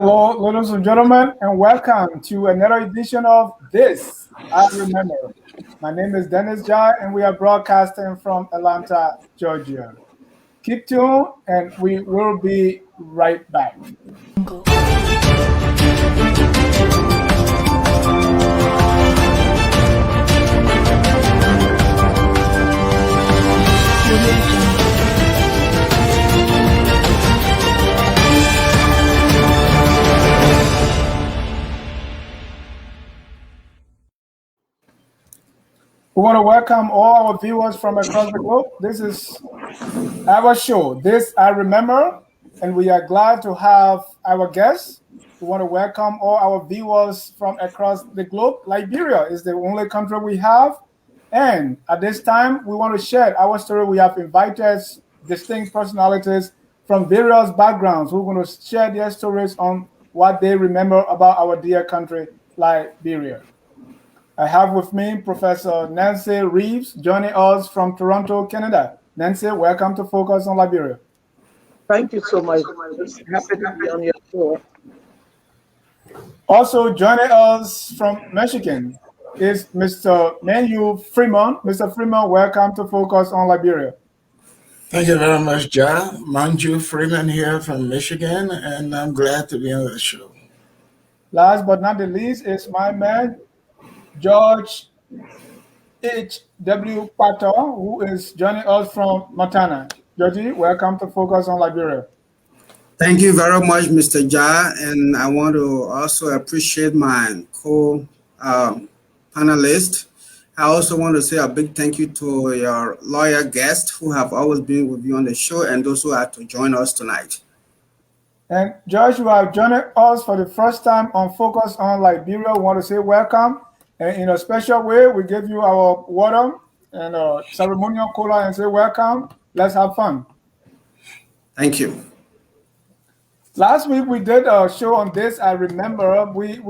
Hello, ladies and gentlemen, and welcome to another edition of This I Remember. My name is Dennis Jai, and we are broadcasting from Atlanta, Georgia. Keep tuned, and we will be right back. We want to welcome all our viewers from across the globe. This is our show, This I Remember, and we are glad to have our guests. We want to welcome all our viewers from across the globe. Liberia is the only country we have. And at this time, we want to share our story. We have invited distinct personalities from various backgrounds who are going to share their stories on what they remember about our dear country, Liberia. I have with me Professor Nancy Reeves joining us from Toronto, Canada. Nancy, welcome to Focus on Liberia. Thank you so much. It's happy to be on your show. Also joining us from Michigan is Mr. Manju Freeman. Mr. Freeman, welcome to Focus on Liberia. Thank you very much, Ja. Manju Freeman here from Michigan, and I'm glad to be on the show. Last but not the least is my man, George Hw Patel, who is joining us from Montana. Georgie, welcome to Focus on Liberia. Thank you very much, Mr. Ja, and I want to also appreciate my co-panelist. I also want to say a big thank you to your lawyer guests who have always been with you on the show and those who are to join us tonight. And George, you are joining us for the first time on Focus on Liberia. We want to say welcome. And in a special way, we give you our water and a ceremonial cola and say welcome. Let's have fun. Thank you. Last week we did a show on this. I remember we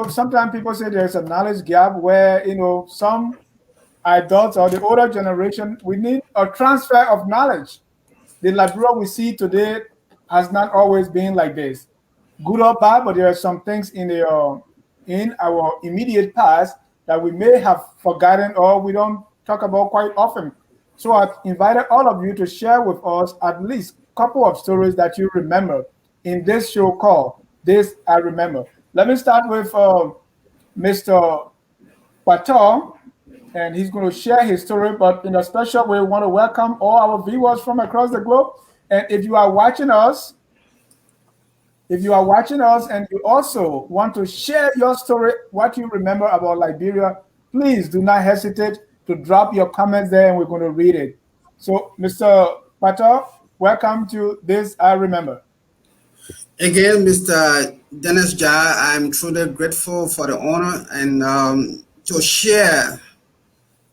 sometimes people say there's a knowledge gap where some adults or the older generation, we need a transfer of knowledge. The Liberia we see today has not always been like this, good or bad, but there are some things in our immediate past that we may have forgotten or we don't talk about quite often. So I've invited all of you to share with us at least a couple of stories that you remember in this show called This I Remember. Let me start with Mr. Kpator, and he's going to share his story, but in a special way, we want to welcome all our viewers from across the globe. And if you are watching us and you also want to share your story, what you remember about Liberia, please do not hesitate to drop your comments there and we're going to read it. So, Mr. Kpator, welcome to This I Remember. Again, Mr. Dennis Ja, I'm truly grateful for the honor and to share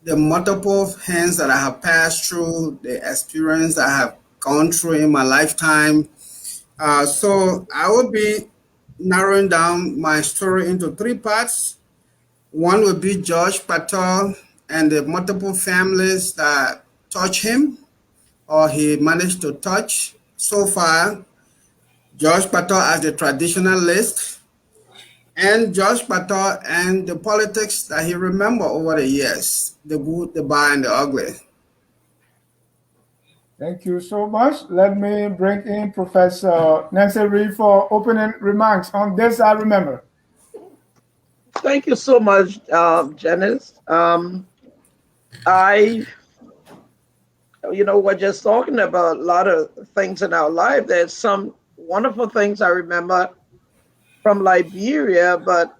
the multiple hands that I have passed through, the experience I have gone through in my lifetime. So I will be narrowing down my story into three parts. One will be Hw Patel and the multiple families that touch him or he managed to touch so far. Hw Patel as the traditionalist, and Hw Patel and the politics that he remembered over the years, the good, the bad, and the ugly. Thank you so much. Let me bring in Professor Nancy Reeves for opening remarks on This I Remember. Thank you so much, Janice. We're just talking about a lot of things in our life. There's some wonderful things I remember from Liberia, but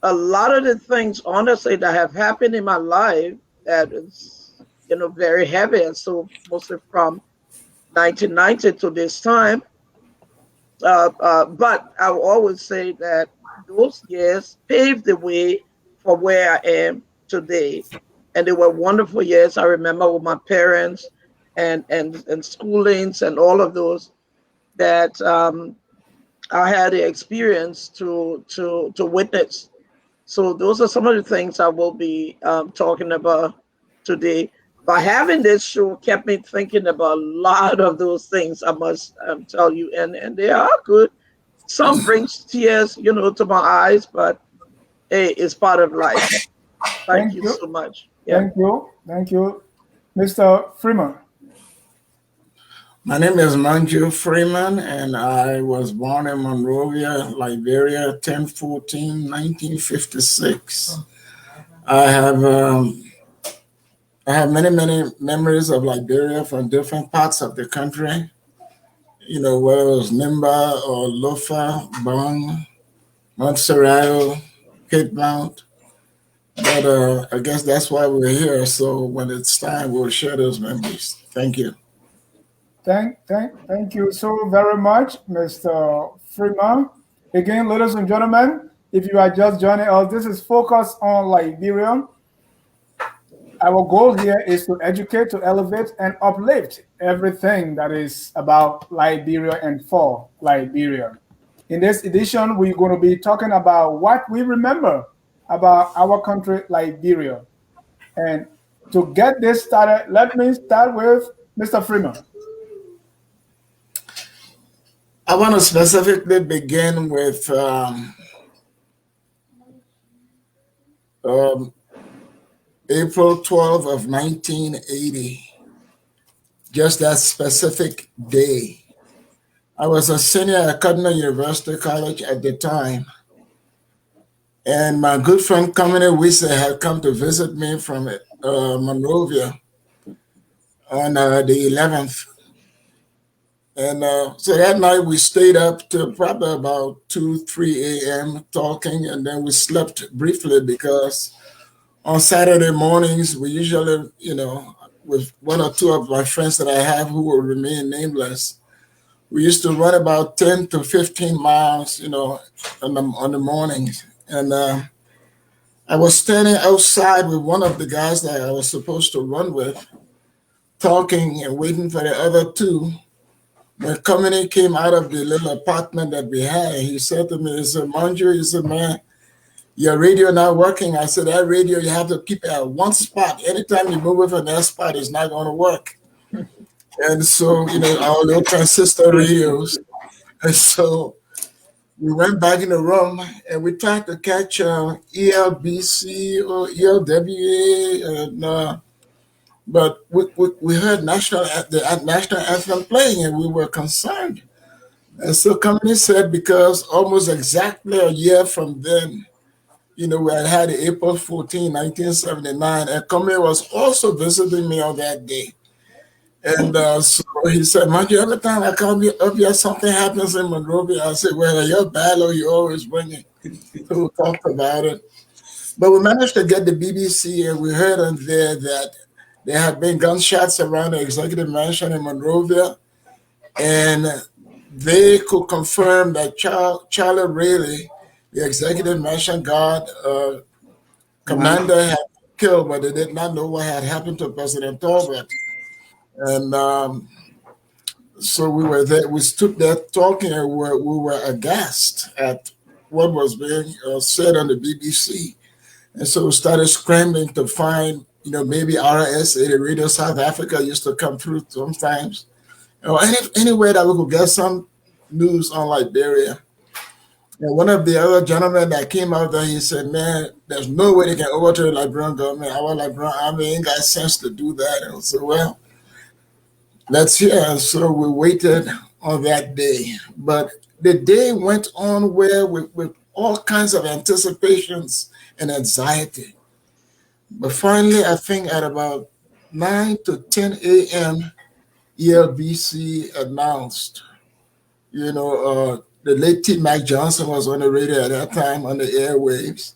a lot of the things, honestly, that have happened in my life that is, very heavy, and so mostly from 1990 to this time. But I will always say that those years paved the way for where I am today. And they were wonderful years. I remember with my parents and schoolings and all of those that I had the experience to witness. So those are some of the things I will be talking about today. By having this show kept me thinking about a lot of those things, I must tell you, and they are good Some brings tears, to my eyes, but hey, it's part of life. Thank Thank you you. so much. Yeah. Thank you. Thank you. Mr. Freeman. My name is Manju Freeman, and I was born in Monrovia, Liberia, 10/14/1956. I have um, I have many memories of Liberia from different parts of the country. Whether it was Nimba or Lofa, Bong, Montserrat, Cape Mount. But I guess that's why we're here. So when it's time, we'll share those memories. Thank you. Thank you so very much, Mr. Freeman. Again, ladies and gentlemen, if you are just joining us, this is Focus on Liberia. Our goal here is to educate, to elevate, and uplift everything that is about Liberia and for Liberia. In this edition, we're going to be talking about what we remember about our country, Liberia. And to get this started, let me start with Mr. Freeman. I want to specifically begin with um, April 12th of 1980, just that specific day. I was a senior at Kpator University College at the time, and my good friend Kamine Wise had come to visit me from Monrovia on the 11th. And so that night we stayed up till probably about 2, 3 a.m. talking, and then we slept briefly because on Saturday mornings we usually, with one or two of my friends that I have who will remain nameless, we used to run about 10 to 15 miles, on the mornings. And I was standing outside with one of the guys that I was supposed to run with, talking and waiting for the other two. When Kamine came out of the little apartment that we had, he said to me, he said, Manju, he said, man, your radio not working. I said, that radio, you have to keep it at one spot. Anytime you move it from that spot, it's not going to work. And so, our little transistor radios. And so we went back in the room and we tried to catch ELBC or ELWA, and but we heard the national anthem playing, and we were concerned. And so company said, because almost exactly a year from then, we had the April 14, 1979, and company was also visiting me on that day. And so he said, Monty, every time I come up here, something happens in Monrovia. I said, well, you're bad, or you always bring it. So we talked about it. But we managed to get the BBC, and we heard on there that there had been gunshots around the executive mansion in Monrovia, and they could confirm that Charlie Rayleigh, the executive mansion guard commander, had been killed, but they did not know what had happened to President Tolbert. And so we were there. We stood there talking, and we were aghast at what was being said on the BBC. And so we started scrambling to find, maybe RSA, the Radio South Africa, used to come through sometimes. Any way that we could get some news on Liberia. And one of the other gentlemen that came out there, he said, man, there's no way they can overthrow the Liberian government. Our Liberian army ain't got sense to do that. And I said, well, let's hear. And so we waited on that day. But the day went on where with all kinds of anticipations and anxiety. But finally, I think at about 9 to 10 a.m., ELBC announced, the late T. Mac Johnson was on the radio at that time on the airwaves.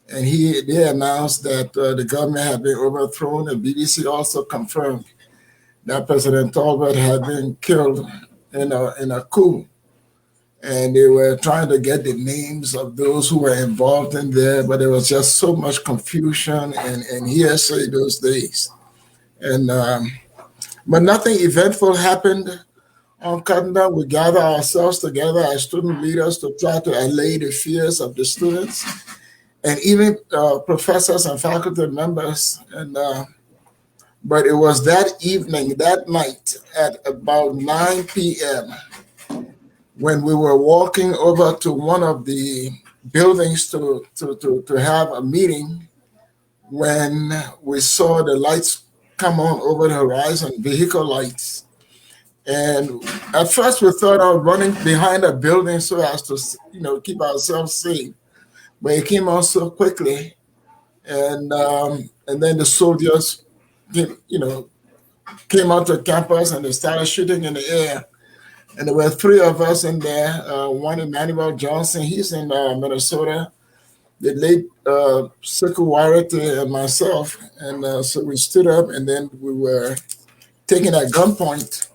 And they announced that the government had been overthrown. The BBC also confirmed that President Tolbert had been killed in a coup. And they were trying to get the names of those who were involved in there, but there was just so much confusion and hearsay those days. And but nothing eventful happened on Kpator. We gathered ourselves together as student leaders to try to allay the fears of the students and even professors and faculty members. And but it was that evening, that night, at about 9 p.m., when we were walking over to one of the buildings to have a meeting, when we saw the lights come on over the horizon, vehicle lights. And at first we thought of running behind a building so as to, keep ourselves safe. But it came on so quickly, and then the soldiers, came onto campus and they started shooting in the air. And there were three of us in there. One, Emmanuel Johnson, he's in Minnesota. The late Siku Warite and myself. And so we stood up, and then we were taken at gunpoint.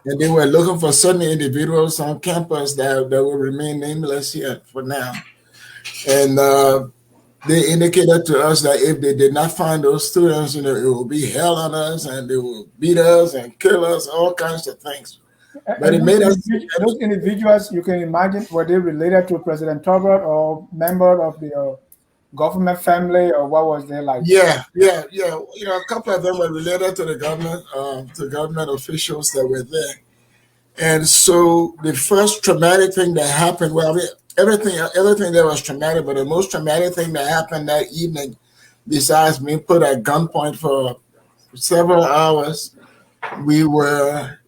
And they were looking for certain individuals on campus that will remain nameless here for now. And they indicated to us that if they did not find those students, it will be hell on us, and they will beat us and kill us, all kinds of things. But it made us. Those individuals, you can imagine, were they related to President Tolbert or member of the government family, or what was they like? Yeah. A couple of them were related to the government officials that were there. And so the first traumatic thing that happened, well, everything that was traumatic, but the most traumatic thing that happened that evening, besides being put at gunpoint for several hours, we were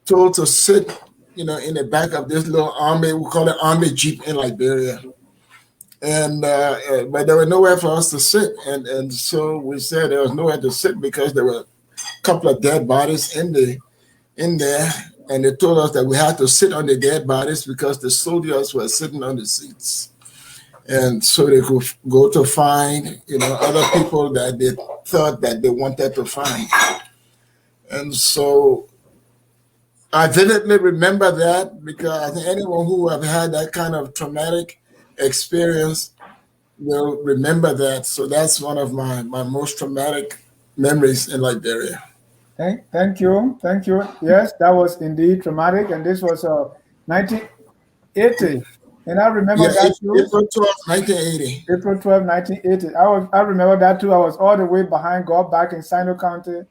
told to sit, in the back of this little army, we call it army jeep in Liberia. And but there was nowhere for us to sit, and so we said there was nowhere to sit because there were a couple of dead bodies in there, and they told us that we had to sit on the dead bodies because the soldiers were sitting on the seats, and so they could go to find other people that they thought that they wanted to find. And so I vividly remember that because I think anyone who have had that kind of traumatic experience will remember that. So that's one of my most traumatic memories in Liberia. Thank you. Yes, that was indeed traumatic, and this was 1980, and I remember that too. April 12th, 1980. April 12, 1980. I remember that too. I was all the way behind God back in Sino County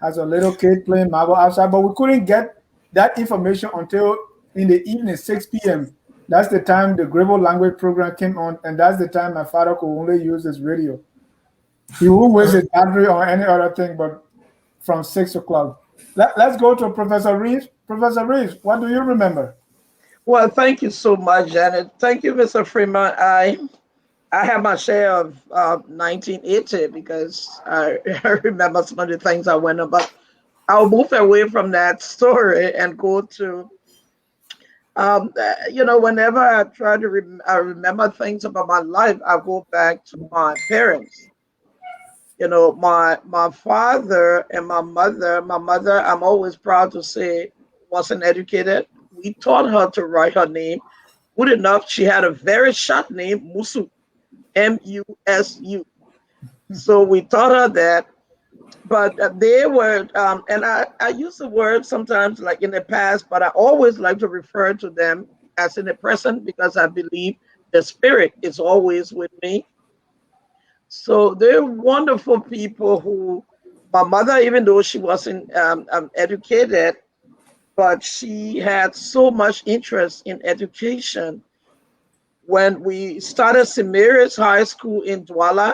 as a little kid playing marble outside, but we couldn't get that information until in the evening, 6 p.m. That's the time the Grebo language program came on, and that's the time my father could only use his radio. He wouldn't waste his battery or any other thing, but from 6 o'clock. Let's go to Professor Reeves. Professor Reeves, what do you remember? Well, thank you so much, Janet. Thank you, Mr. Freeman. I have my share of 1980 because I remember some of the things I went about. I'll move away from that story and go to, whenever I try to I remember things about my life, I go back to my parents. My father and my mother, I'm always proud to say, wasn't educated. We taught her to write her name. Good enough, she had a very short name, Musu, M-U-S-U. So we taught her that. But they were, and I use the word sometimes like in the past, but I always like to refer to them as in the present because I believe the spirit is always with me. So they're wonderful people who, my mother, even though she wasn't educated, but she had so much interest in education. When we started St. Mary's High School in Douala,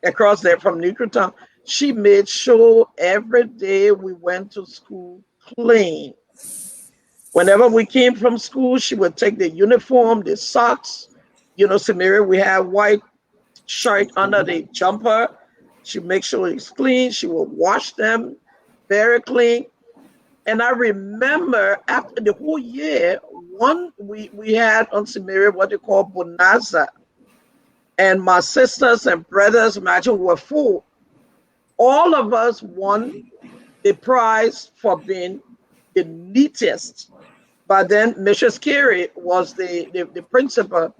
across there from Newtown, she made sure every day we went to school clean. Whenever we came from school, she would take the uniform, the socks. St. Mary, we have white shirt under the jumper. She make sure it's clean. She will wash them very clean. And I remember after the whole year, we had on St. Mary what they call Bonaza. And my sisters and brothers, imagine, were full. All of us won the prize for being the neatest. But then Mrs. Carey was the principal,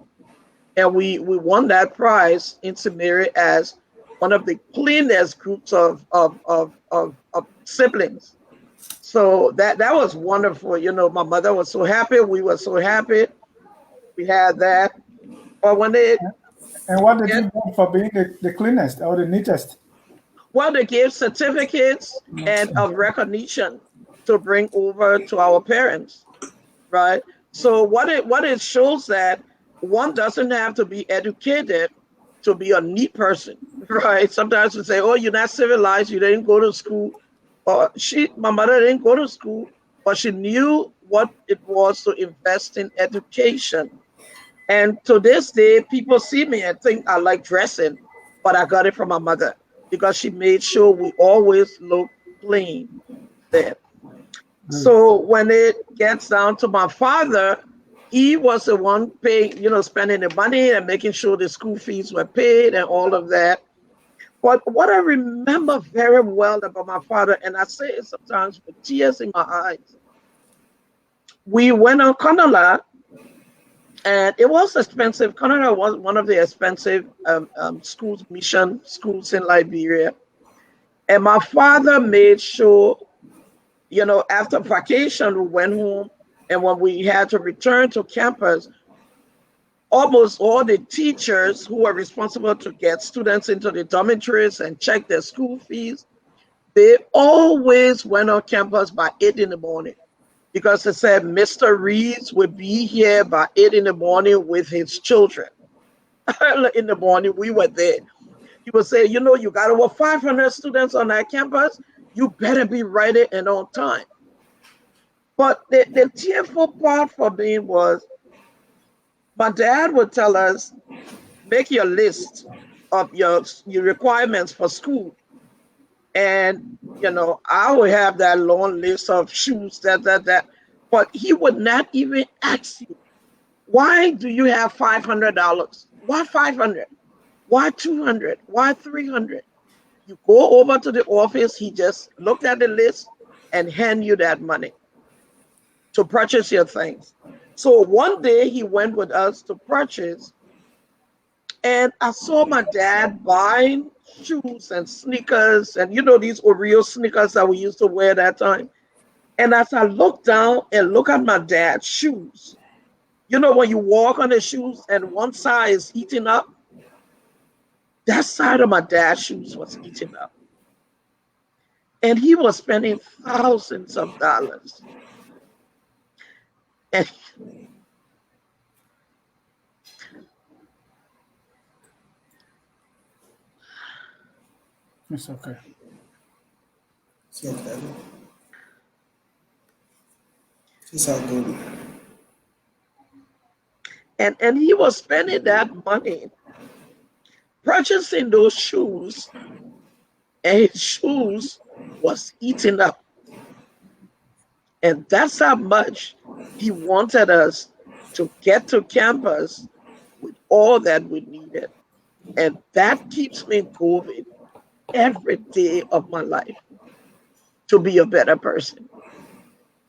and we won that prize in St. Mary as one of the cleanest groups of siblings. So that was wonderful. My mother was so happy. We were so happy. We had that. But when they And what did you get for being the cleanest or the neatest? Well, they gave certificates and of recognition. to bring over to our parents, right? So what it shows that one doesn't have to be educated to be a neat person, right? Sometimes we say, "Oh, you're not civilized. You didn't go to school." Or my mother didn't go to school, but she knew what it was to invest in education. And to this day, people see me and think I like dressing, but I got it from my mother because she made sure we always look clean then. Good. So when it gets down to my father, he was the one paying, spending the money and making sure the school fees were paid and all of that. But what I remember very well about my father, and I say it sometimes with tears in my eyes, we went on Canada, and it was expensive. Canada was one of the expensive schools, mission schools in Liberia. And my father made sure, after vacation, we went home. And when we had to return to campus, almost all the teachers who were responsible to get students into the dormitories and check their school fees, they always went on campus by 8 in the morning because they said Mr. Reeves would be here by 8 in the morning with his children. In the morning, we were there. He would say, you got over 500 students on that campus. You better be ready and on time. But the tearful part for me was my dad would tell us, make your list of your requirements for school. And, I would have that long list of shoes, that. But he would not even ask you, why do you have $500? Why 500? Why 200? Why 300? You go over to the office, he just looked at the list and hand you that money to purchase your things. So one day he went with us to purchase, and I saw my dad buying shoes and sneakers and these Oreo sneakers that we used to wear that time. And as I look down and look at my dad's shoes, when you walk on the shoes and one side is eaten up, that side of my dad's shoes was eaten up. And he was spending thousands of dollars. And It's okay. It's okay. It's all good. and he was spending that money purchasing those shoes, and his shoes was eaten up. And that's how much he wanted us to get to campus with all that we needed. And that keeps me going every day of my life to be a better person.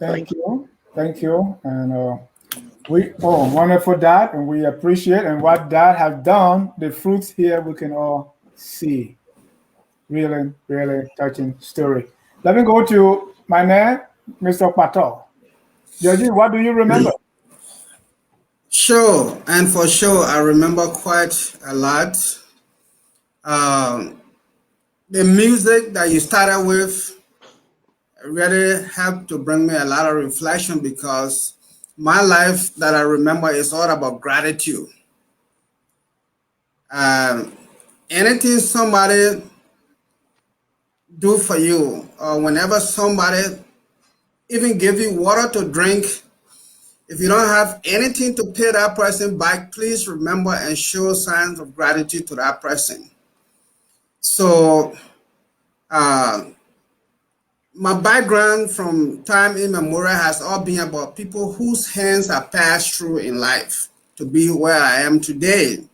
Thank you. Thank you. And we wonderful that, and we appreciate and what that has done. The fruits here we can all see. Really, really touching story. Let me go to my man, Mr. Patel. Georgie, what do you remember? Sure, and for sure, I remember quite a lot. Um, the music that you started with really helped to bring me a lot of reflection because my life that I remember is all about gratitude. Um, Anything somebody do for you, or whenever somebody even give you water to drink, if you don't have anything to pay that person back, please remember and show signs of gratitude to that person. So, uh, my background from time immemorial has all been about people whose hands are passed through in life to be where I am today.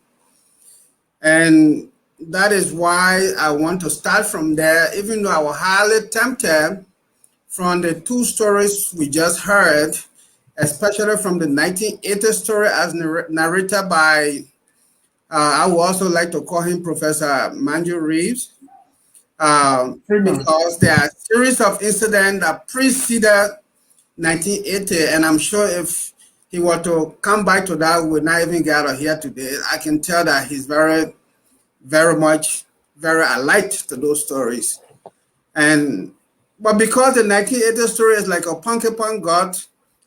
And that is why I want to start from there, even though I was highly tempted from the two stories we just heard, especially from the 1980 story as narrated by, I would also like to call him Professor Manju Reeves, Freeman. because there are a series of incidents that preceded 1980, and I'm sure if he were to come back to that, we would not even get out of here today. I can tell that he's very, very much, very alike to those stories. And But because the 1980 story is like a punky punk god,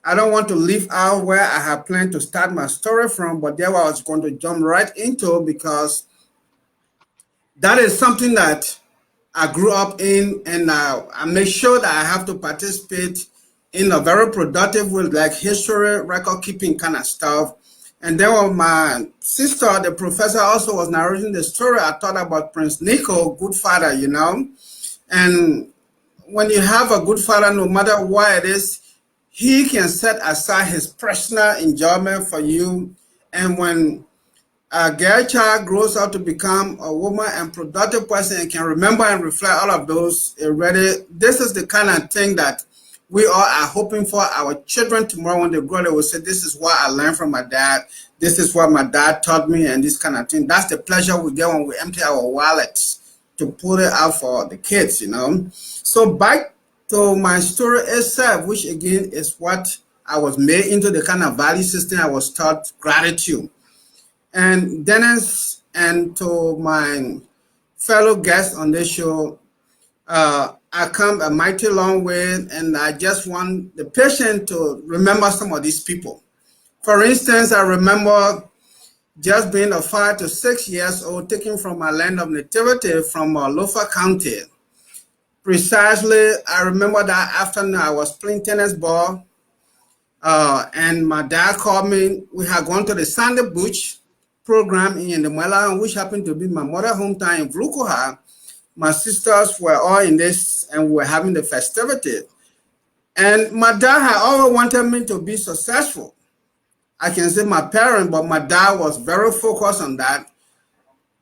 I don't want to leave out where I have planned to start my story from, but there I was going to jump right into because that is something that I grew up in, and I make sure that I have to participate in a very productive way, like history, record keeping kind of stuff. And then when my sister, the professor, also was narrating the story, I thought about Prince Nico, good father, you know. And when you have a good father, no matter what it is, he can set aside his personal enjoyment for you. And when a girl child grows up to become a woman and productive person and can remember and reflect all of those already, this is the kind of thing that we all are hoping for our children tomorrow when they grow. They will say, this is what I learned from my dad. This is what my dad taught me, and this kind of thing. That's the pleasure we get when we empty our wallets to put it out for the kids, you know. So back to my story itself, which again is what I was made into, the kind of value system I was taught, gratitude. And Dennis, and to my fellow guests on this show, I come a mighty long way, and I just want the patient to remember some of these people. For instance, I remember just being a 5 to 6 years old, taken from my land of nativity from Lofa County. Precisely, I remember that afternoon I was playing tennis ball, and my dad called me. We had gone to the Sandy Beach program in the Muela, which happened to be my mother hometown in Vlukoha. My sisters were all in this, and we were having the festivity. And my dad had always wanted me to be successful. I can say my parent, but my dad was very focused on that.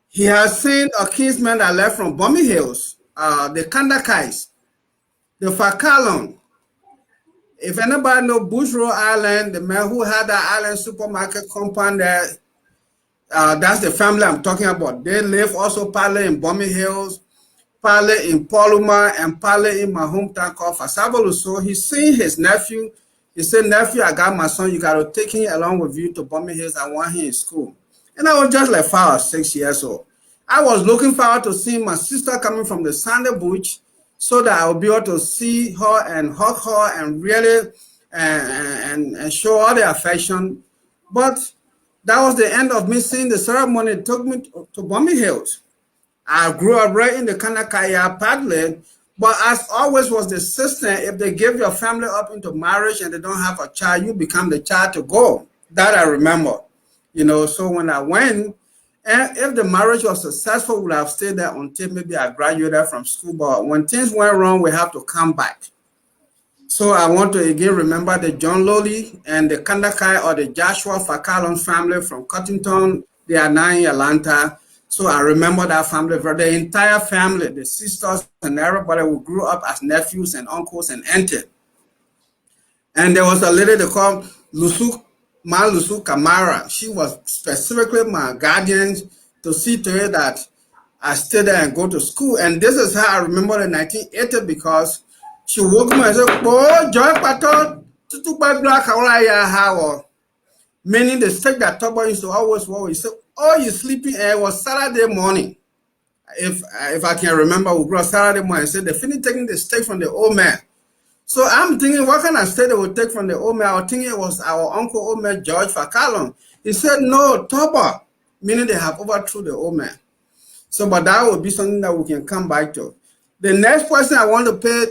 He has seen a kinsman that left from Bummy Hills, the Kandakais, the Fakalon. If anybody know Bushro Island, the man who had that island supermarket compound there, that's the family I'm talking about. They live also partly in Bummy Hills, partly in Paluma, and partly in my hometown called Fasabolu. So he's seen his nephew. He said, nephew, I got my son. You got to take him along with you to Bummy Hills. I want him in school. And I was just like 5 or 6 years old. I was looking forward to seeing my sister coming from the Sandy Beach so that I would be able to see her and hug her and really and show all the affection. But that was the end of me seeing the ceremony. It took me to Bummy Hills. I grew up right in the Kanakaya Padlet, but as always was the system, if they give your family up into marriage and they don't have a child, you become the child to go. That I remember. You know, so when I went, and if the marriage was successful, we would have stayed there until maybe I graduated from school. But when things went wrong, we have to come back. So I want to again remember the John Lowley and the Kandakai or the Joshua Fakalon family from Cottington. They are now in Atlanta. So I remember that family, the entire family, the sisters and everybody who grew up as nephews and uncles and aunties. And there was a lady they called Lusu Kamara. She was specifically my guardian to see to it that I stay there and go to school. And this is how I remember in 1980 because she woke me and said, oh, Joy Kpator, meaning the steak that Tobo used to always wear. He said, oh, you're sleeping. And it was Saturday morning. If I can remember, we brought Saturday morning and said, they finished taking the steak from the old man. So I'm thinking, what kind of steak they would take from the old man? I was thinking it was our uncle, old man, George Fakalon. He said, no, Tobo, meaning they have overthrew the old man. So, but that would be something that we can come back to. The next person I want to pay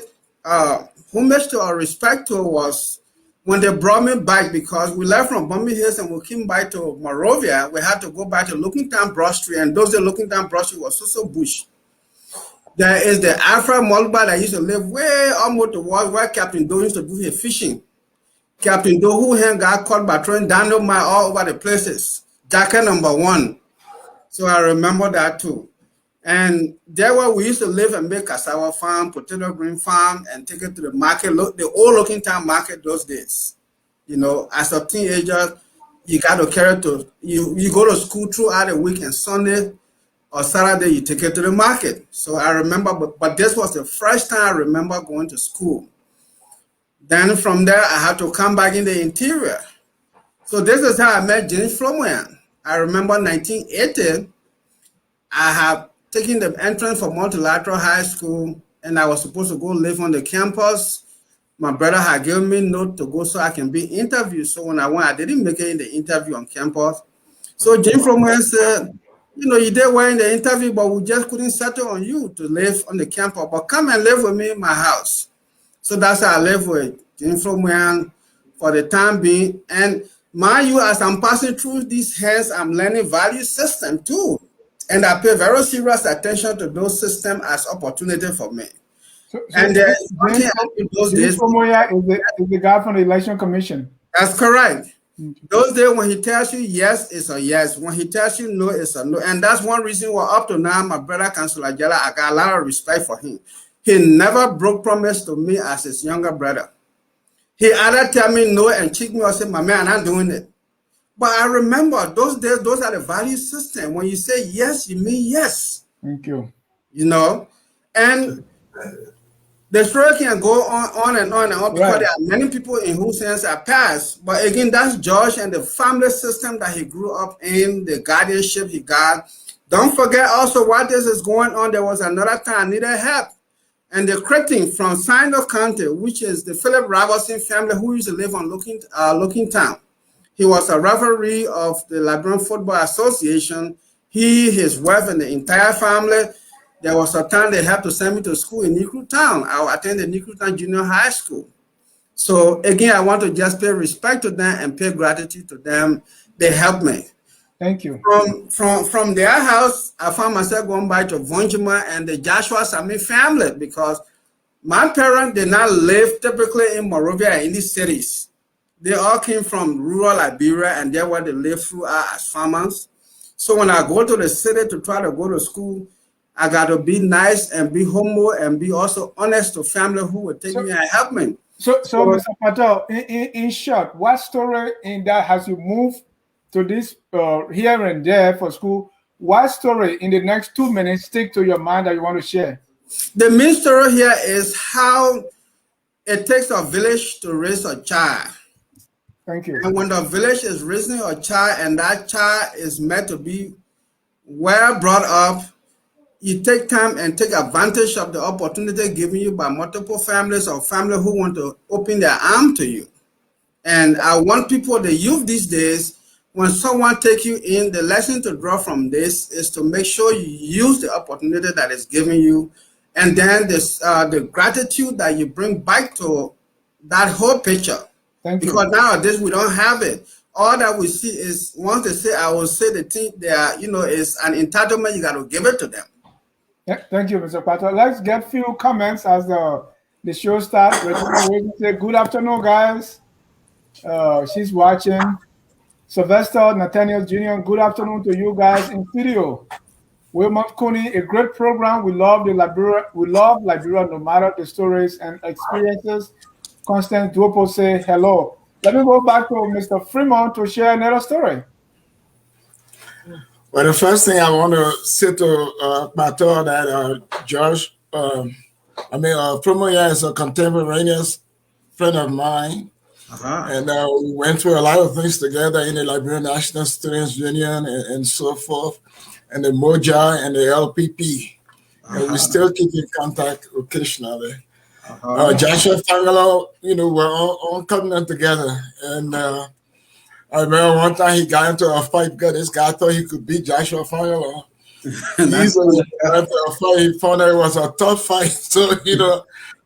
homage to or respect to was when they brought me back because we left from Bumby Hills and we came back to Morovia. We had to go back to Looking Down Broad Street, and those days Looking Down Broad Street was so bush. There is the Afra Mulba that used to live way almost the wall where Captain Doe used to do his fishing. Captain Doe, who got caught by throwing dynamite all over the places. Jacket number 1. So I remember that too. And there where we used to live and make cassava farm, potato green farm, and take it to the market, the old Looking Town market those days. You know, as a teenager, you got to carry to, you go to school throughout the week, and Sunday or Saturday, you take it to the market. So I remember, but this was the first time I remember going to school. Then from there, I had to come back in the interior. So this is how I met James Flomoyan. I remember 1980, I have taken the entrance for Multilateral High School, and I was supposed to go live on the campus. My brother had given me a note to go so I can be interviewed. So when I went, I didn't make it in the interview on campus. So Jim Freeman said, you did well in the interview, but we just couldn't settle on you to live on the campus. But come and live with me in my house. So that's how I live with Jim Freeman for the time being. And mind you, as I'm passing through these hands, I'm learning value system too. And I pay very serious attention to those systems as opportunity for me. And there's one thing I do those days. Is the guy from the Election Commission. That's correct. Those days when he tells you yes, it's a yes. When he tells you no, it's a no. And that's one reason why up to now, my brother Councilor Jala, I got a lot of respect for him. He never broke promise to me as his younger brother. He either tell me no and cheat me or say, my man, I'm doing it. But I remember those days, those are the value system. When you say yes, you mean yes. Thank you. And the story can go on and on and on because there are many people in whose hands are passed. But again, that's George and the family system that he grew up in, the guardianship he got. Don't forget also while this is going on, there was another time I needed help. And the Cretin from Sinoe County, which is the Philip Robertson family who used to live on Looking Town. He was a referee of the Liberian Football Association. He, his wife, and the entire family. There was a time they had to send me to school in Negro Town. I attended Negro Town Junior High School. So again, I want to just pay respect to them and pay gratitude to them. They helped me. Thank you. From their house, I found myself going back to Vonjima and the Joshua Sami family because my parents did not live typically in Monrovia in these cities. They all came from rural Liberia and that's where they lived through as farmers. So when I go to the city to try to go to school, I got to be nice and be humble and be also honest to family who will take me and help me. So Mr. Patel, in short, what story in that has you moved to this here and there for school? What story in the next 2 minutes stick to your mind that you want to share? The main story here is how it takes a village to raise a child. Thank you. And when the village is raising a child and that child is meant to be well brought up, you take time and take advantage of the opportunity given you by multiple families or family who want to open their arm to you. And I want people, the youth these days, when someone take you in, the lesson to draw from this is to make sure you use the opportunity that is given you. And then this, the gratitude that you bring back to that whole picture. Thank you. Because nowadays we don't have it. All that we see is once they say, I will say the thing there, is an entitlement, you got to give it to them. Yeah, thank you, Mr. Patel. Let's get few comments as the show starts. Say good afternoon, guys. She's watching. Sylvester Nathaniel Jr., good afternoon to you guys in studio. Wilmot Cooney, a great program. We love Liberia no matter the stories and experiences. Constance Duopo say hello. Let me go back to Mr. Freeman to share another story. Well, the first thing I want to say to Kpator that Josh, Freeman is a contemporaneous friend of mine. And we went through a lot of things together in the Liberian National Students Union and so forth, and the Moja and the LPP. And we still keep in contact occasionally. Joshua Fangalo, we're all coming together. And I remember one time he got into a fight because this guy thought he could beat Joshua Fangalo. Easily got into a fight. He found out it was a tough fight. So,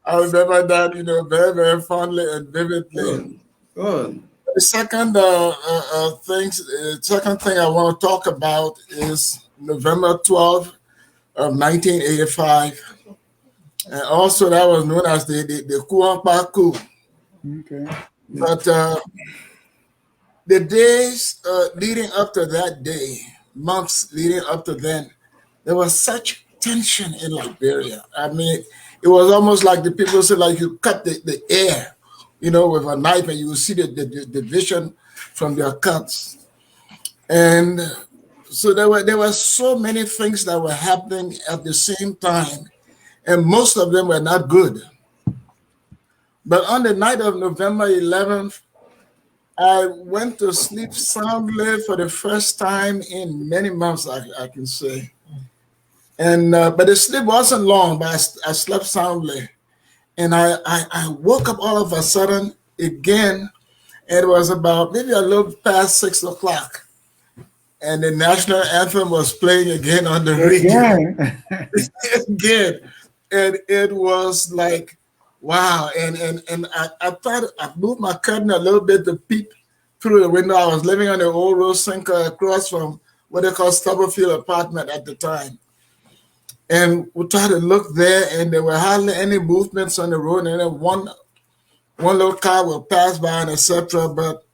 I remember that, very, very fondly and vividly. Good. The second thing I want to talk about is November 12th of 1985. And also that was known as the Kuampa coup. Okay. But the days leading up to that day, months leading up to then, there was such tension in Liberia. I mean, it was almost like the people said, like you cut the air, with a knife and you will see the vision from their cuts. And so there were so many things that were happening at the same time, and most of them were not good. But on the night of November 11th, I went to sleep soundly for the first time in many months, I can say. And but the sleep wasn't long, but I slept soundly. And I woke up all of a sudden again. It was about maybe a little past 6 o'clock, and the national anthem was playing again on the radio. Again. Again, and it was like, wow. And I thought I moved my curtain a little bit to peep through the window. I was living on the old road sinker across from what they call Stubblefield apartment at the time. And we tried to look there, and there were hardly any movements on the road, and then one little car will pass by and etc. But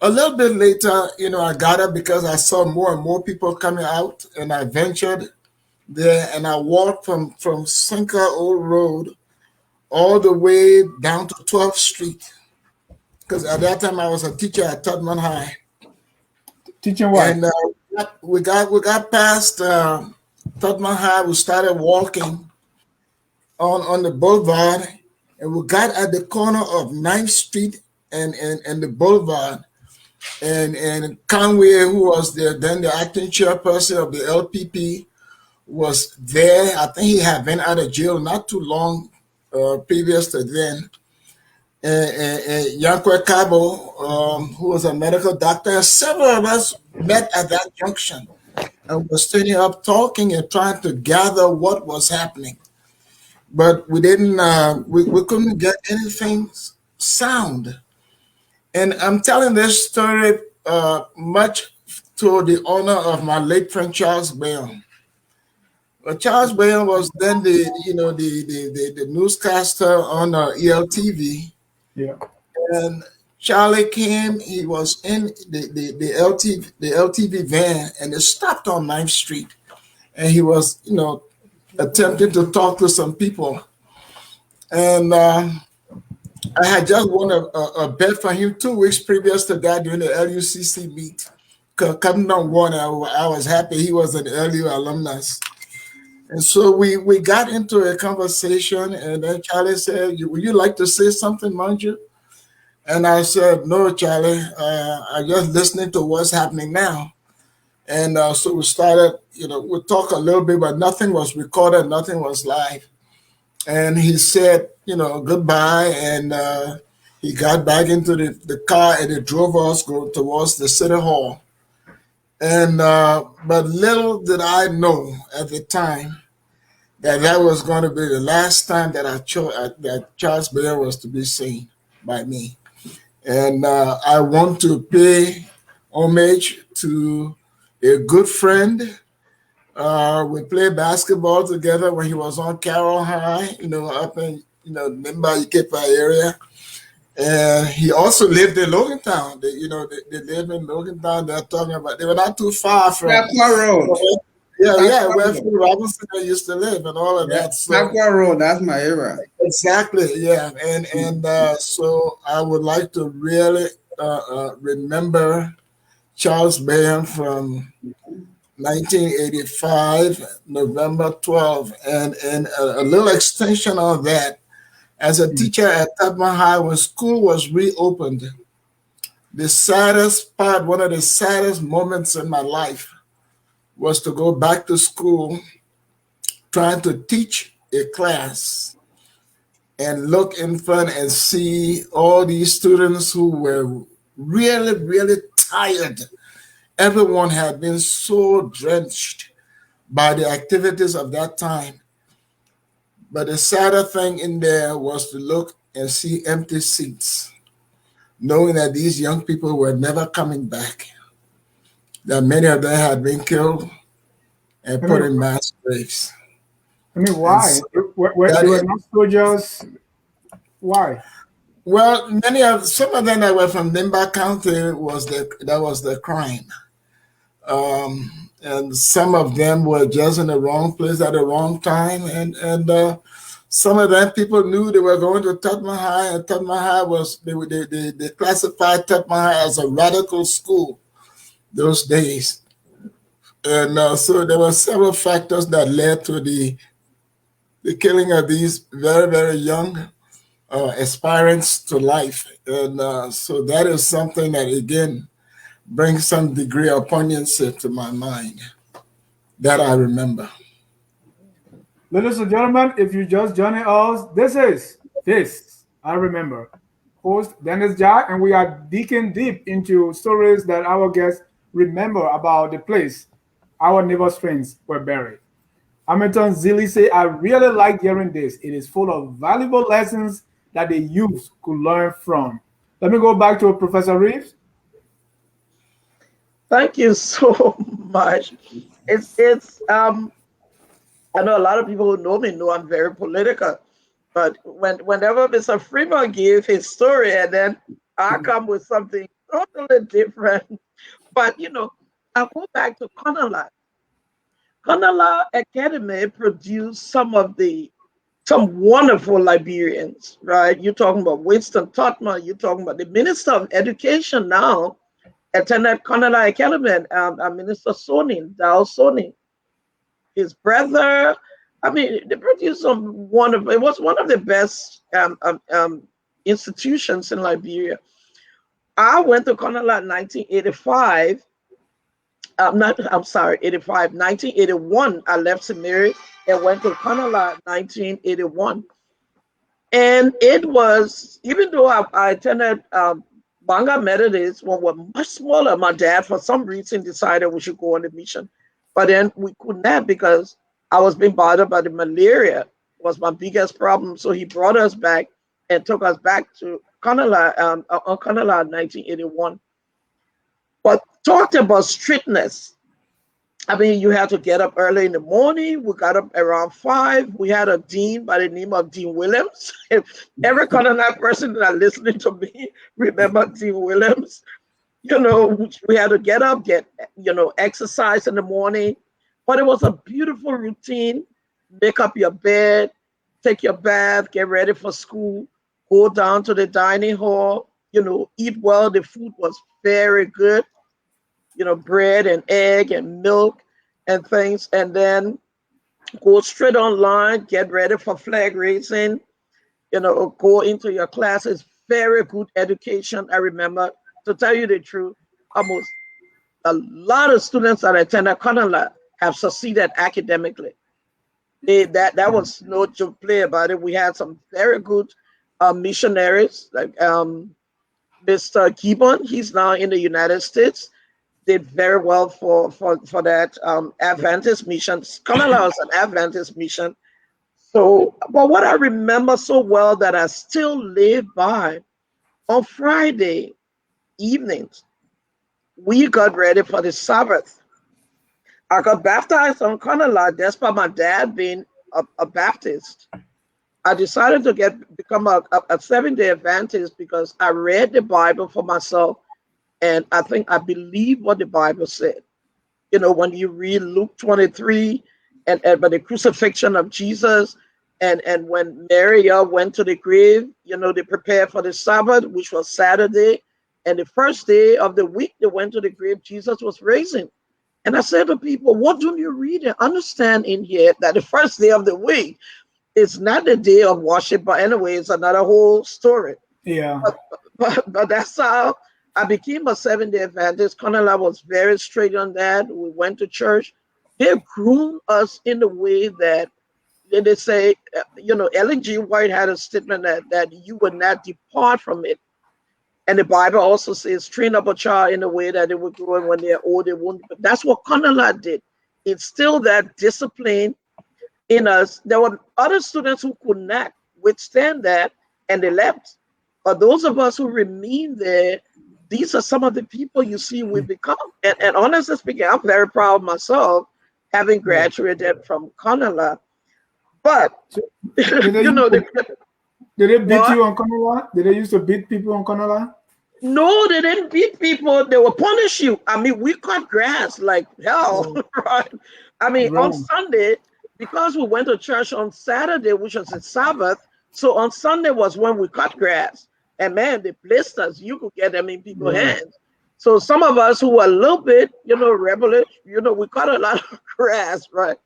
a little bit later, I got up because I saw more and more people coming out, and I ventured there, and I walked from Sinker Old Road all the way down to 12th Street, because at that time I was a teacher at Tubman High. Teaching what? And we got past Tubman High. We started walking on the boulevard, and we got at the corner of 9th Street and the boulevard. And Conway, who was then the acting chairperson of the LPP, was there. I think he had been out of jail not too long previous to then. Yankwe Cabo, who was a medical doctor, and several of us met at that junction and were standing up talking and trying to gather what was happening. But we didn't, we couldn't get anything sound. And I'm telling this story much to the honor of my late friend Charles Bayonne. Well, Charles Bayonne was then the newscaster on ELTV. Yeah. And Charlie came. He was in the LTV van, and it stopped on 9th Street. And he was attempting to talk to some people. And I had just won a bet for him 2 weeks previous to that during the LUCC meet. Coming on one, I was happy he was an LU alumnus. And so we got into a conversation, and then Charlie said, would you like to say something, Manju? And I said, no, Charlie, I'm just listening to what's happening now. And so we started, we talked a little bit, but nothing was recorded, nothing was live. And he said, goodbye, and he got back into the car, and it drove us towards the city hall. And but little did I know at the time that was going to be the last time that that Charles Bayonne was to be seen by me. And I want to pay homage to a good friend. We played basketball together when he was on Carroll High, up in Nimba Kpator area. And he also lived in Logantown. They lived in Logantown. They're talking about, they were not too far from Snapcore Road. Where Phil Robinson used to live and all of that. So, Snapcore Road, that's my era. Exactly, yeah. And so I would like to really remember Charles Bayonne from 1985, November 12, and a little extension of that. As a teacher at Tubman High, when school was reopened, the saddest part, one of the saddest moments in my life, was to go back to school trying to teach a class and look in front and see all these students who were really, really tired. Everyone had been so drenched by the activities of that time. But the sadder thing in there was to look and see empty seats, knowing that these young people were never coming back, that many of them had been killed and put in mass graves. I mean, why? So They were not soldiers. Why? Well, some of them that were from Nimba County that was the crime. And some of them were just in the wrong place at the wrong time. And some of them people knew they were going to Tubman High, and Tubman High they classified Tubman High as a radical school those days. And so there were several factors that led to the killing of these very, very young aspirants to life. And so that is something that, again, brings some degree of poignancy to my mind that I remember. Ladies and gentlemen, if you just joining us, this I remember host Dennis Jai, and we are digging deep into stories that our guests remember about the place our neighbors' friends were buried. Hamilton Zilli say, I really like hearing this. It is full of valuable lessons that the youth could learn from. Let me go back to Professor Reeves. Thank you so much. It's I know a lot of people who know me know I'm very political, but whenever Mr. Freeman gave his story and then I come with something totally different. But I'll go back to Conala. Conala Academy produced some wonderful Liberians, right? You're talking about Winston Totman, you're talking about the Minister of Education now attended Conala Academy, Minister Sonin, Dow Sonin, his brother. I mean, they produced some wonderful. It was one of the best institutions in Liberia. I went to Conala in 1985. Not, I'm sorry, 85. 1981, I left St. Mary and went to Conala 1981. And it was, even though I attended Banga Methodist, one was much smaller. My dad, for some reason, decided we should go on the mission. But then we could not because I was being bothered by the malaria was my biggest problem. So he brought us back and took us back to Conala, on Conala in 1981. But talked about strictness. I mean, you had to get up early in the morning. We got up around 5. We had a dean by the name of Dean Williams. Every Conala person that are listening to me remember Dean Williams. We had to get up, exercise in the morning. But it was a beautiful routine. Make up your bed, take your bath, get ready for school, go down to the dining hall, eat well. The food was very good, bread and egg and milk and things. And then go straight online, get ready for flag raising, go into your classes. Very good education. I remember, to tell you the truth, almost a lot of students that attended Conala have succeeded academically. That was no joke play about it. We had some very good missionaries like Mr. Gibbon. He's now in the United States. Did very well for that Adventist mission. Conala was an Adventist mission. So, but what I remember so well that I still live by, on Friday evenings, we got ready for the Sabbath. I got baptized on Conala despite my dad being a Baptist. I decided to become a 7-day Adventist because I read the Bible for myself, and I believe what the Bible said. When you read Luke 23 and about the crucifixion of Jesus, and when Mary went to the grave, they prepared for the Sabbath, which was Saturday, and the first day of the week they went to the grave, Jesus was raising. And I said to people, what do you read and understand in here that the first day of the week is not the day of worship, but anyway, it's another whole story. Yeah. But that's how I became a 7-day Adventist. Conala was very straight on that. We went to church. They groomed us in the way that they say, Ellen G. White had a statement that you would not depart from it. And the Bible also says, train up a child in the way that they will grow, and when they're old, they won't. But that's what Conala did. It's still that discipline in us. There were other students who could not withstand that, and they left. But those of us who remain there, these are some of the people you see we become. And honestly speaking, I'm very proud of myself having graduated from Conala. But, Did they, you used know, to, did they beat what? you on Conala? Did they used to beat people on Conala? No, they didn't beat people. They will punish you. I mean, we cut grass like hell, Oh, right? I mean, on right. Sunday, because we went to church on Saturday, which was the Sabbath, so on Sunday was when we cut grass. And man, the blisters, you could get them in people's Yeah. hands. So some of us who were a little bit, rebellious, we cut a lot of grass, right?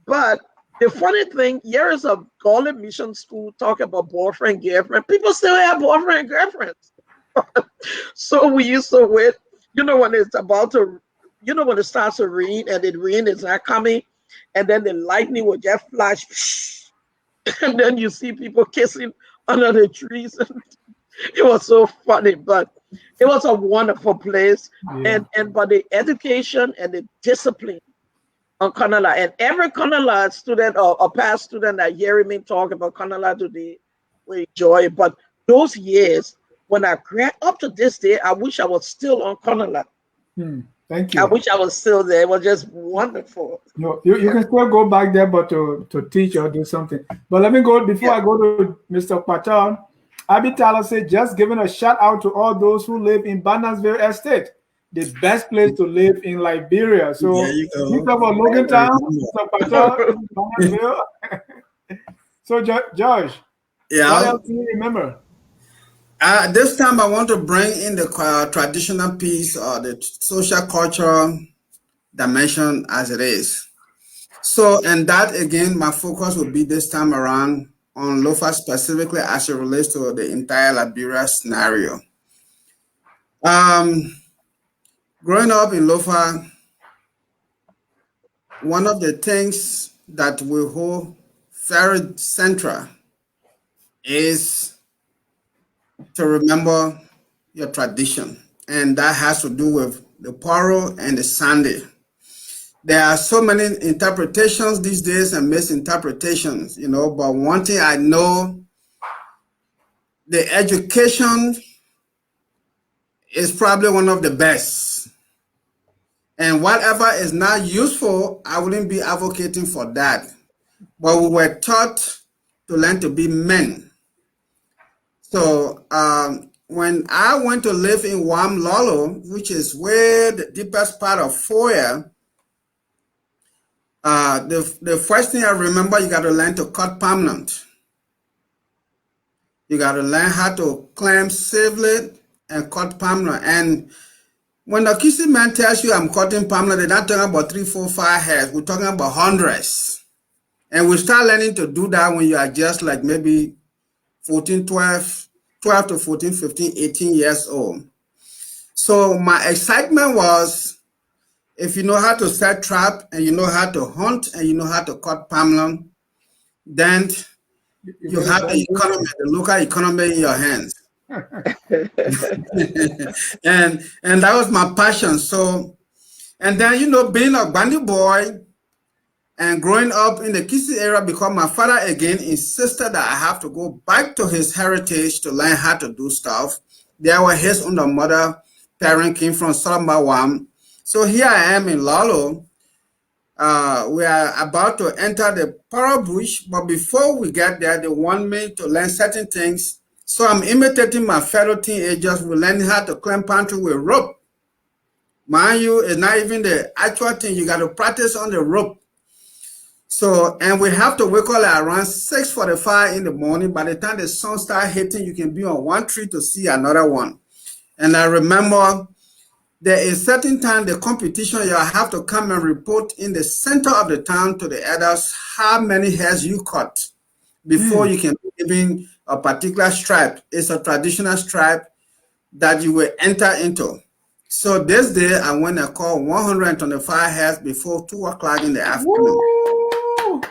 But the funny thing, here is a Golden Mission school talking about boyfriend, girlfriend. People still have boyfriend and girlfriends. So we used to wait, when it's about to, when it starts to rain and the rain is not coming, and then the lightning would just flash, and then you see people kissing under the trees. It was so funny, but it was a wonderful place. Yeah. And but the education and the discipline on Canada, and every Canada student or past student that hearing me talk about Canada today will enjoy it. But those years, when I up to this day, I wish I was still on Canada. Thank I you. wish I was still there. It was just wonderful. No, you can still go back there, but to teach or do something. But let me go, before I go to Mr. Kpator, Abby Tyler said, just giving a shout out to all those who live in Barnesville Estate, the best place to live in Liberia. So, There you go. you talk about Logan Town, Mr. Kpator, Barnesville. So, George, what else do you remember? This time I want to bring in the traditional piece or the social cultural dimension as it is. So, and that again, my focus will be this time around on Lofa specifically as it relates to the entire Liberia scenario. Growing up in Lofa, one of the things that we hold very central is to remember your tradition. And that has to do with the Paro and the Sunday. There are so many interpretations these days and misinterpretations, you know, but one thing I know, the education is probably one of the best. And whatever is not useful, I wouldn't be advocating for that. But we were taught to learn to be men. So when I went to live in Wam Lolo, which is where the deepest part of Foya, the first thing I remember, you got to learn to cut permanent. You got to learn how to climb safely and cut permanent. And when the Kisi man tells you I'm cutting permanent, they're not talking about 3, 4, 5 hairs. We're talking about hundreds. And we start learning to do that when you are just like maybe 14, 12 to 14, 15, 18 years old. So my excitement was, if you know how to set trap and you know how to hunt and you know how to cut permanent, then you have the economy, the local economy in your hands. and that was my passion. So, and then, you know, being a bandy boy and growing up in the Kisi area, because my father again insisted that I have to go back to his heritage to learn how to do stuff. There were his own mother parent came from Solomawam. So here I am in Lolo. We are about to enter the Paro bush, but before we get there, they want me to learn certain things. So I'm imitating my fellow teenagers. We're learning how to climb pantry with rope. Mind you, it's not even the actual thing. You got to practice on the rope. So, and we have to wake up at around 6:45 in the morning. By the time the sun starts hitting, you can be on one tree to see another one. And I remember there is certain time the competition, you have to come and report in the center of the town to the elders how many hairs you cut before you can be given a particular stripe. It's a traditional stripe that you will enter into. So this day I went and caught 125 hairs before 2 o'clock in the afternoon. Woo!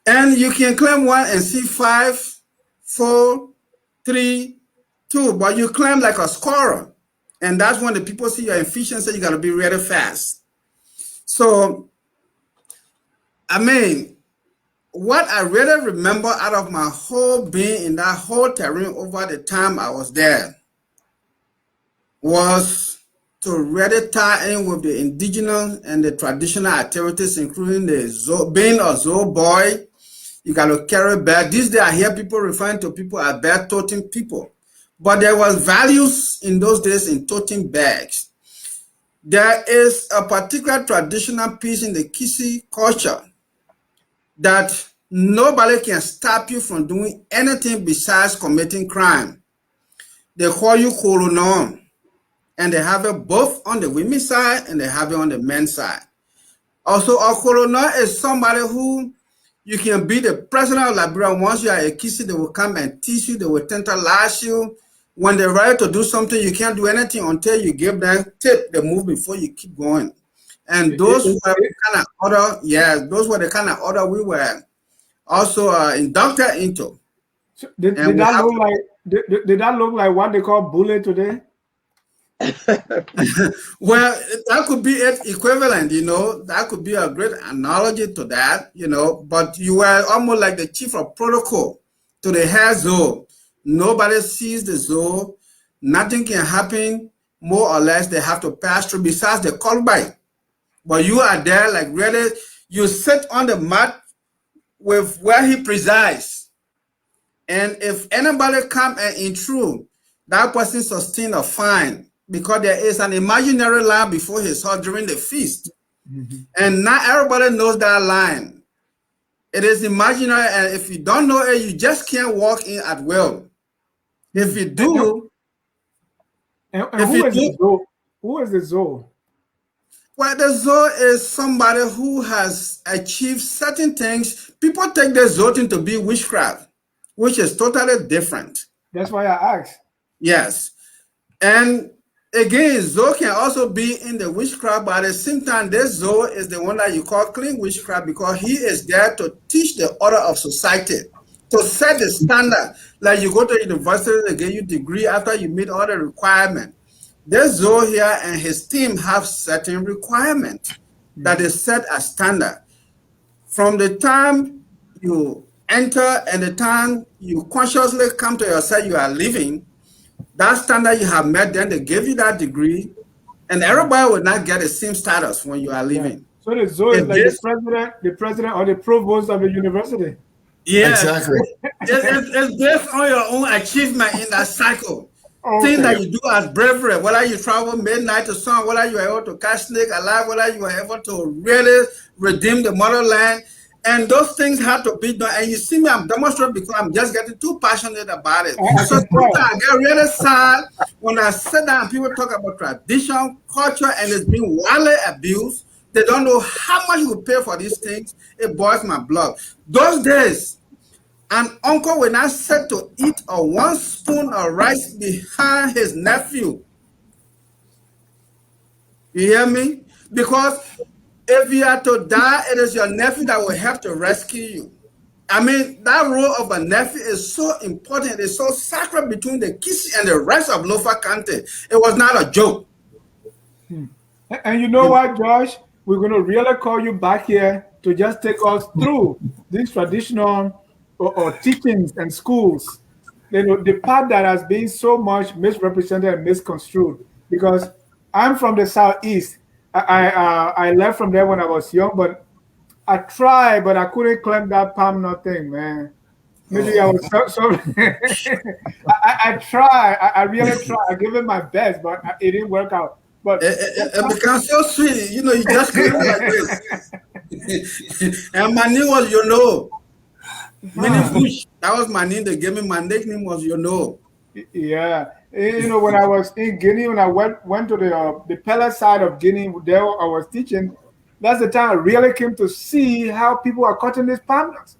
And you can climb one and see 5, 4, 3, 2, but you climb like a squirrel. And that's when the people see your efficiency, you got to be really fast. So, I mean, what I really remember out of my whole being in that whole terrain over the time I was there was to really tie in with the indigenous and the traditional activities, including the being a zoo boy. You got to carry bag. These days I hear people referring to people as bag-toting people. But there was values in those days in toting bags. There is a particular traditional piece in the Kisi culture that nobody can stop you from doing anything besides committing crime. They call you Kolonon, and they have it both on the women's side and they have it on the men's side. Also, a Kolonon is somebody who you can be the president of Liberia. Once you are a Kisi, they will come and teach you, they will tantalize you. When they're ready to do something, you can't do anything until you give them tip, the move before you keep going. And those were the kind of order, those were the kind of order we were also inducted into. So did And we that have look to, like did that look like what they call bully today? well, that could be it equivalent, that could be a great analogy to that, but you were almost like the chief of protocol to the hair zoo. Nobody sees the zoo. Nothing can happen more or less. They have to pass through besides the callback. But you are there, like really, you sit on the mat with where he presides. And if anybody come and intrude, that person sustain a fine because there is an imaginary line before his heart during the feast. And not everybody knows that line. It is imaginary, and if you don't know it, you just can't walk in at will. If you do, And who is the zoo? Who is the zoo? well, the zoo is somebody who has achieved certain things. People take the zoo thing to be witchcraft, which is totally different. That's why I asked. Yes. And again, Zoe can also be in the witchcraft, but at the same time, this Zoe is the one that you call clean witchcraft because he is there to teach the order of society, to set the standard. Like you go to university, they give you degree after you meet all the requirements. This Zoe here and his team have certain requirements that is set as standard. From the time you enter and the time you consciously come to yourself, you are living, that standard you have met, then they give you that degree, and everybody will not get the same status when you are leaving. So the zoo is like the president or the provost of the university. Yes, Exactly. it's based on your own achievement in that cycle. Okay. Things that you do as bravery, whether you travel midnight to sun, whether you are able to catch snake alive, whether you are able to really redeem the motherland. And those things have to be done. And you see me, I'm demonstrating because I'm just getting too passionate about it. So sometimes I get really sad when I sit down and people talk about tradition, culture, and it's being widely abused. They don't know how much we pay for these things. It boils my blood. Those days, an uncle will not sit to eat a one spoon of rice behind his nephew. You hear me? Because if you are to die, it is your nephew that will have to rescue you. I mean, that role of a nephew is so important. It's so sacred between the Kisi and the rest of Lofa County. It was not a joke. And you know what, Josh? We're going to really call you back here to just take us through these traditional or teachings and schools. The part that has been so much misrepresented and misconstrued. Because I'm from the Southeast. I left from there when I was young, but I tried, but I couldn't climb that palm nut thing, man. Maybe I was so I tried. I really tried. I gave it my best, but it didn't work out. But it becomes so sweet. You just came like this. And my name was Meaning that was my name. They gave me my nickname was Yeah. When I was in Guinea, when I went to the Pella side of Guinea, there I was teaching. That's the time I really came to see how people are cutting these palm nuts.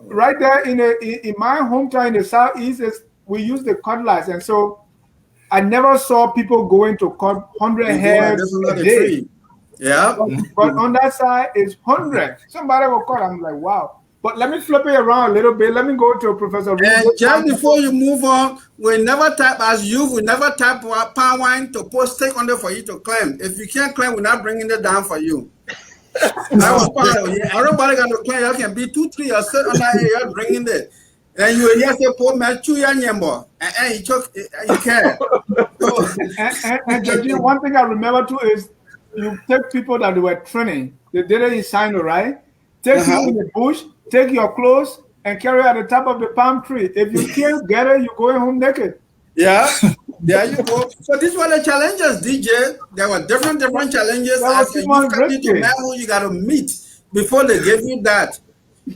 Right there in my hometown in the Southeast, we use the cutlass, and so I never saw people going to cut 100 heads a day. Yeah. But on that side, it's 100. Somebody will cut. I'm like, wow. But let me flip it around a little bit. Let me go to Professor Reeves. And just before you move on, we never type palm wine to post stake on there for you to claim. If you can't claim, we're not bringing it down for you. That was part of it. Everybody got to claim. You can be 2, 3 or sit on that area bringing it. And you will say, "Poor man, chew your nyambo," and you can. And Georgie, one thing I remember too is you take people that were training. They did it in Sino, right? Take you in the bush, take your clothes, and carry at the top of the palm tree. If you can't get it, you're going home naked. Yeah, there you go. So these were the challenges, DJ. There were different challenges. As you come to know who you got to meet before they give you that.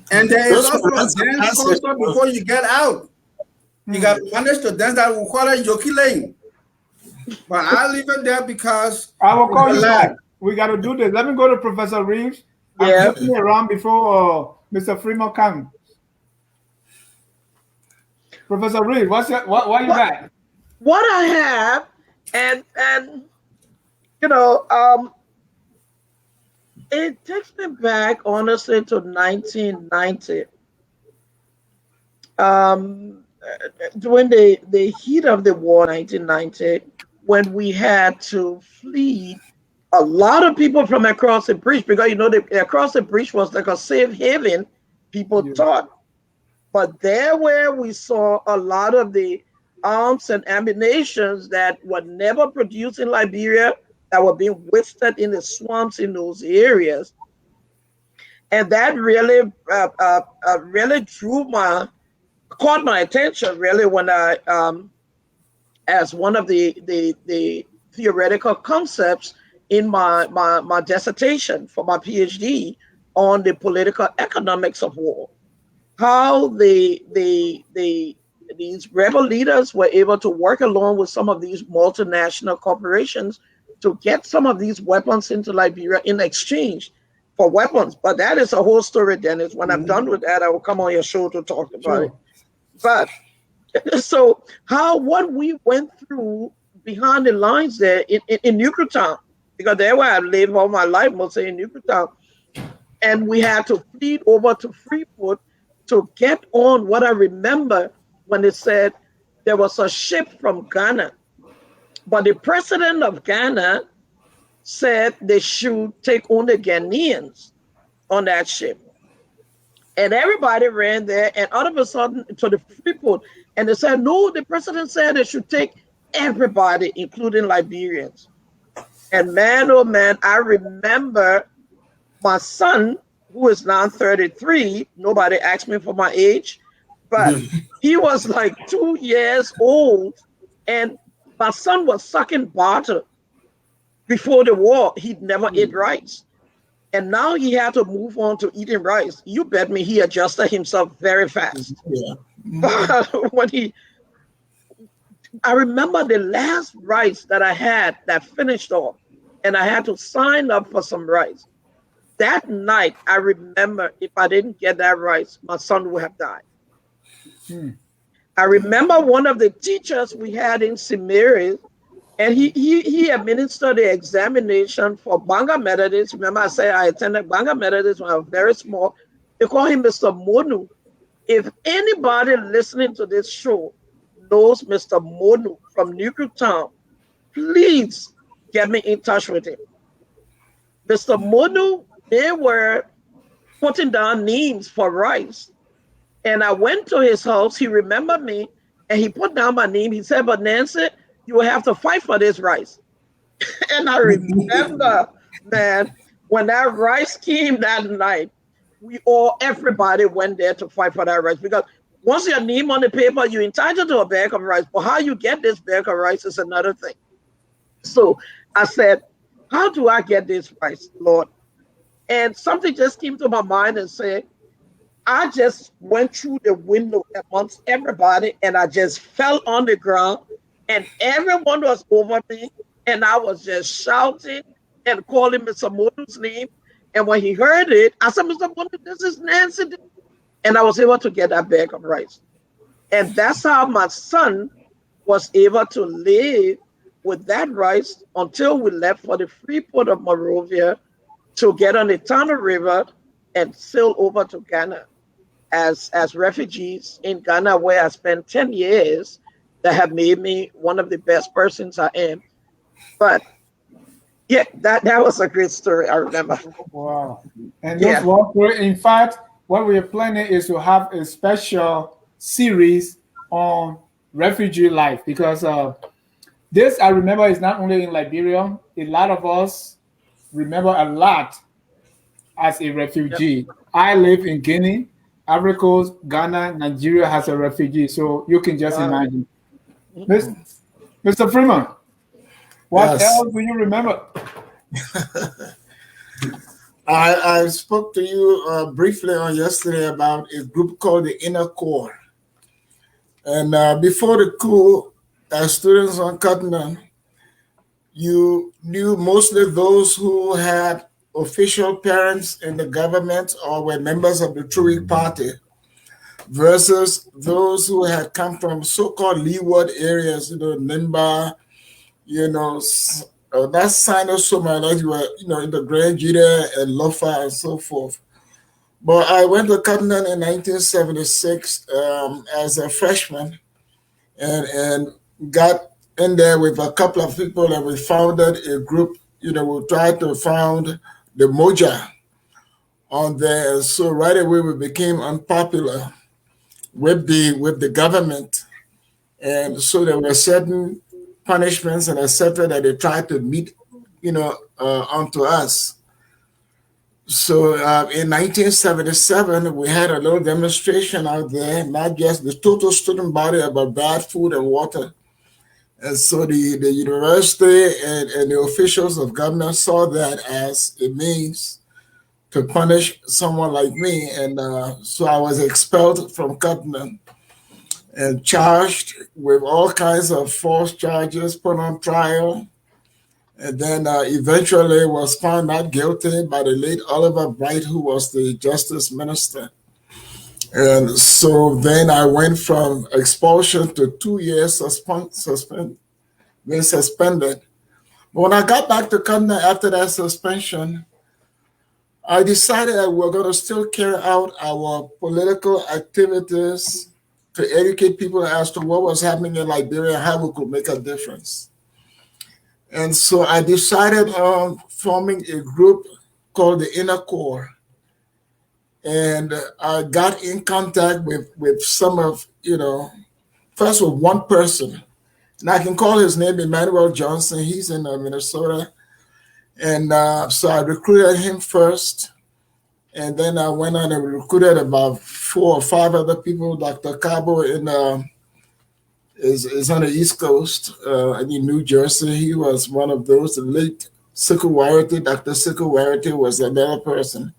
And there is also a dance concert before you get out. You got to manage to dance that we call it Yoki Lane. But I'll leave it there because I will call you back. We got to do this. Let me go to Professor Reeves. I'm flipping around before Mr. Freeman comes. Professor Reeves, what you got? What I have, and It takes me back, honestly, to 1990. During the heat of the war, 1990, when we had to flee, a lot of people from across the bridge, because across the bridge was like a safe haven, people Yeah. thought. But there where we saw a lot of the arms and ammunitions that were never produced in Liberia, that were being wasted in the swamps in those areas. And that really caught my attention, really, when I, as one of the theoretical concepts in my dissertation for my PhD on the political economics of war. How these rebel leaders were able to work along with some of these multinational corporations to get some of these weapons into Liberia in exchange for weapons. But that is a whole story, Dennis. When I'm done with that, I will come on your show to talk about it. Sure. But so what we went through behind the lines there in Newtown, because there where I've lived all my life, mostly in Newtown, and we had to flee over to Freeman to get on what I remember when they said there was a ship from Ghana, but the president of Ghana said they should take on the Ghanaians on that ship. And everybody ran there, and all of a sudden to the Freeport, and they said, no, the president said they should take everybody, including Liberians. And man, oh man, I remember my son, who is now 33, nobody asked me for my age, but he was like 2 years old, and my son was sucking butter. Before the war, he'd never ate rice. And now he had to move on to eating rice. You bet me he adjusted himself very fast. Yeah. But I remember the last rice that I had that finished off, and I had to sign up for some rice. That night, I remember if I didn't get that rice, my son would have died. I remember one of the teachers we had in Samaria, and he administered the examination for Banga Methodist. Remember, I said I attended Banga Methodist when I was very small. They call him Mr. Monu. If anybody listening to this show knows Mr. Monu from Newtown, please get me in touch with him. Mr. Monu, they were putting down names for rice. And I went to his house. He remembered me, and he put down my name. He said, but Nancy, you will have to fight for this rice. And I remember, man, when that rice came that night, everybody went there to fight for that rice, because once your name on the paper, you're entitled to a bag of rice. But how you get this bag of rice is another thing. So I said, how do I get this rice, Lord? And something just came to my mind and said, I just went through the window amongst everybody, and I just fell on the ground, and everyone was over me, and I was just shouting and calling Mr. Monu's name. And when he heard it, I said, Mr. Monu, this is Nancy. And I was able to get that bag of rice. And that's how my son was able to live with that rice until we left for the free port of Monrovia to get on the Tana River and sail over to Ghana as refugees in Ghana, where I spent 10 years that have made me one of the best persons I am. But yeah, that was a great story, I remember. Wow. And those were, in fact, what we are planning is to have a special series on refugee life, because this, I remember, is not only in Liberia. A lot of us remember a lot as a refugee. Yep. I live in Guinea, Ivory Coast, Ghana, Nigeria has a refugee. So you can just imagine. Mr. Freeman, what else do you remember? I spoke to you briefly on yesterday about a group called the Inner Core. And before the coup, as students on Cotton, you knew mostly those who had official parents in the government or were members of the Hw Party, versus those who had come from so-called leeward areas, Nimba, not Sinosomalians were, in the Grand Judah and Lofa and so forth. But I went to Cotton in 1976 as a freshman and got in there with a couple of people, and we founded a group. We tried to found the Moja on there. And so right away we became unpopular with the government. And so there were certain punishments and etc. that they tried to meet, onto us. So in 1977, we had a little demonstration out there, not just the total student body, about bad food and water. And so the university and the officials of government saw that as a means to punish someone like me. And so I was expelled from Cotton and charged with all kinds of false charges, put on trial, and then eventually was found not guilty by the late Oliver Bright, who was the justice minister. And so then I went from expulsion to 2 years being suspended. But when I got back to Canada after that suspension, I decided that we're going to still carry out our political activities to educate people as to what was happening in Liberia and how we could make a difference. And so I decided on forming a group called the Inner Core. And I got in contact with some of, first with one person. And I can call his name Emmanuel Johnson. He's in Minnesota. And so I recruited him first. And then I went on and recruited about 4 or 5 other people. Dr. Cabo is on the East Coast in New Jersey. He was one of those. The late Dr. Sickle was another person.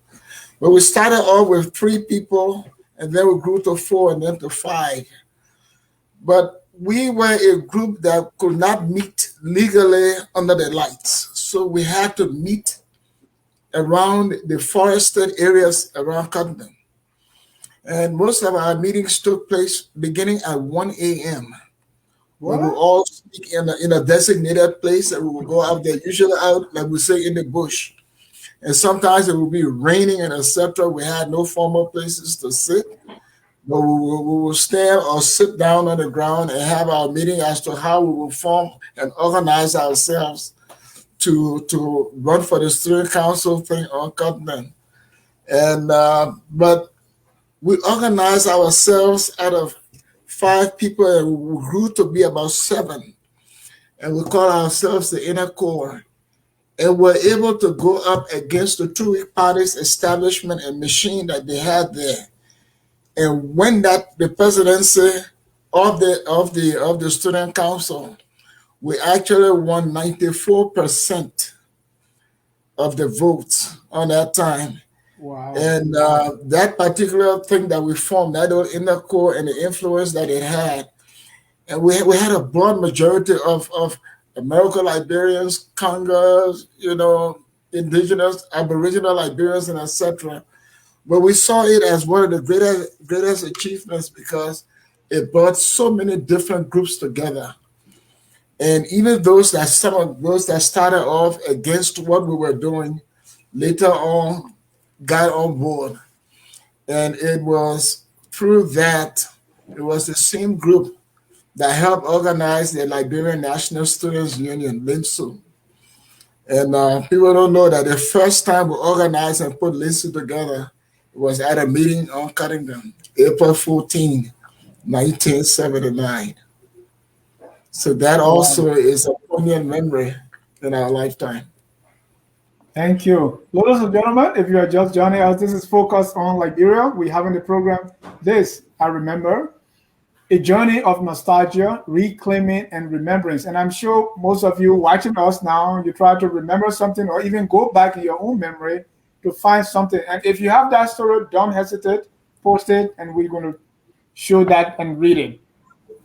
But we started off with 3 people, and then we grew to 4 and then to 5. But we were a group that could not meet legally under the lights. So we had to meet around the forested areas around Cotton. And most of our meetings took place beginning at 1 a.m. We would all speak in a designated place, and we would go out there, usually out, like we say, in the bush. And sometimes it would be raining and etc. We had no formal places to sit. But we will stand or sit down on the ground and have our meeting as to how we will form and organize ourselves to run for the student council thing on Cotton. And but we organized ourselves out of 5 people, and we grew to be about 7. And we call ourselves the Inner Core. And we're able to go up against the 2 weak parties establishment and machine that they had there. And when the presidency of the student council, we actually won 94% of the votes on that time. Wow. And that particular thing that we formed, that old Inner Core and the influence that it had, and we had a broad majority of American Liberians, Congos, indigenous, Aboriginal Liberians, and etc. But we saw it as one of the greatest achievements because it brought so many different groups together. And even some of those that started off against what we were doing, later on got on board. And it was through that, it was the same group that helped organize the Liberian National Students Union, LINSU. And people don't know that the first time we organized and put LINSU together was at a meeting on Cottingham, April 14, 1979. So that also is a poignant memory in our lifetime. Thank you. Ladies and gentlemen, if you are just joining us, this is Focus on Liberia. We have in the program this, I Remember, a journey of nostalgia, reclaiming, and remembrance. And I'm sure most of you watching us now, you try to remember something or even go back in your own memory to find something. And if you have that story, don't hesitate, post it, and we're going to show that and read it.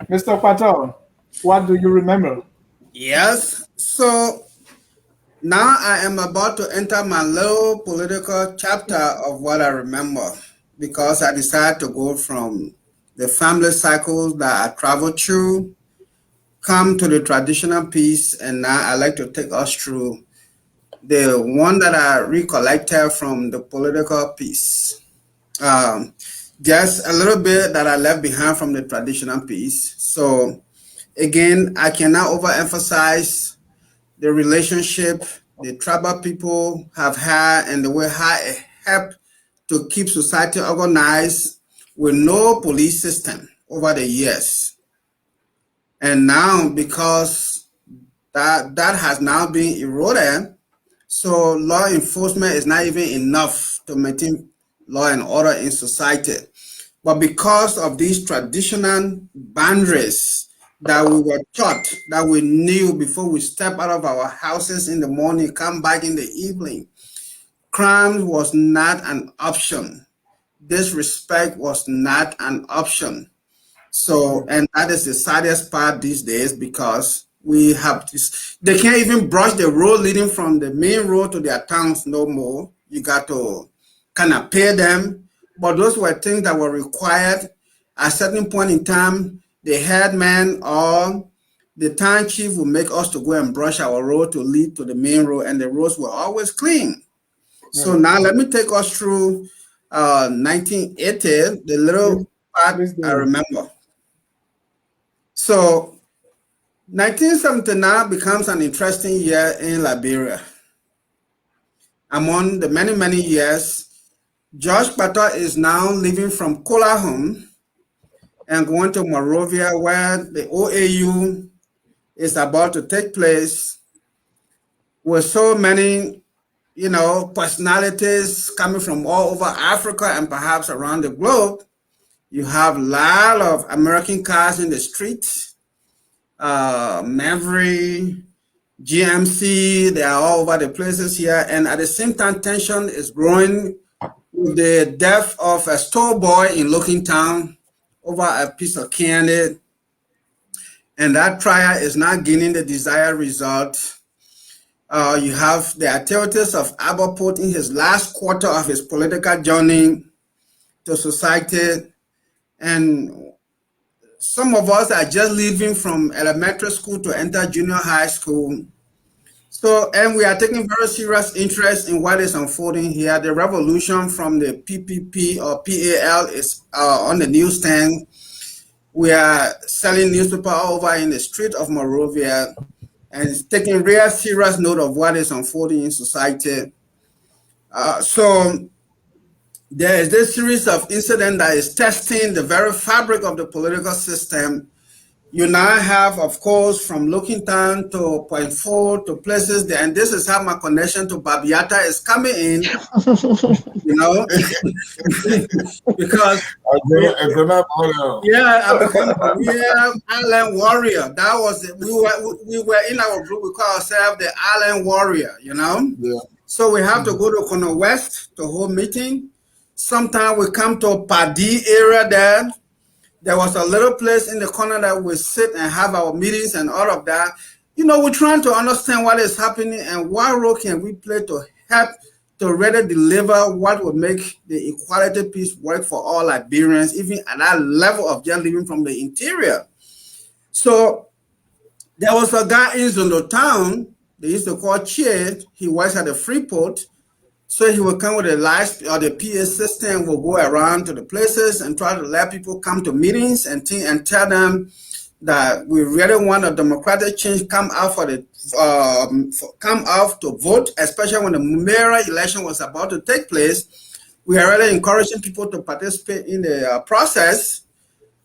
Mr. Patel, what do you remember? Yes. So now I am about to enter my little political chapter of what I remember, because I decided to go from the family cycles that I traveled through come to the traditional piece, and now I'd like to take us through the one that I recollected from the political piece. Just a little bit that I left behind from the traditional piece. So again, I cannot overemphasize the relationship the tribal people have had and the way how it helped to keep society organized with no police system over the years. And now, because that has now been eroded, so law enforcement is not even enough to maintain law and order in society. But because of these traditional boundaries that we were taught, that we knew before we step out of our houses in the morning, come back in the evening, crime was not an option. Disrespect was not an option. So, and that is the saddest part these days, because we have this, they can't even brush the road leading from the main road to their towns no more. You got to kind of pay them. But those were things that were required at a certain point in time. The headman or the town chief would make us to go and brush our road to lead to the main road, and the roads were always clean. So now let me take us through 1980, the little part I remember. So 1979 becomes an interesting year in Liberia. Among the many, many years, Hw Patel is now leaving from Kolahom and going to Monrovia, where the OAU is about to take place, with so many, personalities coming from all over Africa and perhaps around the globe. You have a lot of American cars in the streets, Maverick, GMC, they are all over the places here. And at the same time, tension is growing with the death of a store boy in Lookingtown over a piece of candy. And that trial is not gaining the desired result. You have the activities of Aberport in his last quarter of his political journey to society. And some of us are just leaving from elementary school to enter junior high school. So, and we are taking very serious interest in what is unfolding here. The revolution from the PPP or PAL is on the newsstand. We are selling newspaper over in the street of Monrovia and taking real serious note of what is unfolding in society. So there is this series of incidents that is testing the very fabric of the political system. You now have, of course, from Lookingtown to Point 4 to places there, and this is how my connection to Babiata is coming in, because we are Island Warrior. That was it. We were in our group. We call ourselves the Island Warrior. Yeah. So we have to go to Corner West to hold meeting. Sometimes we come to Padi area there. There was a little place in the corner that we sit and have our meetings and all of that. We're trying to understand what is happening and what role can we play to help to really deliver what would make the equality piece work for all Liberians, even at that level of just living from the interior. So there was a guy in Zondo Town, they used to call Che. He works at the Freeport. So he will come with a live or the PA system, will go around to the places and try to let people come to meetings and tell them that we really want a democratic change, come out come out to vote, especially when the mayoral election was about to take place. We are really encouraging people to participate in the process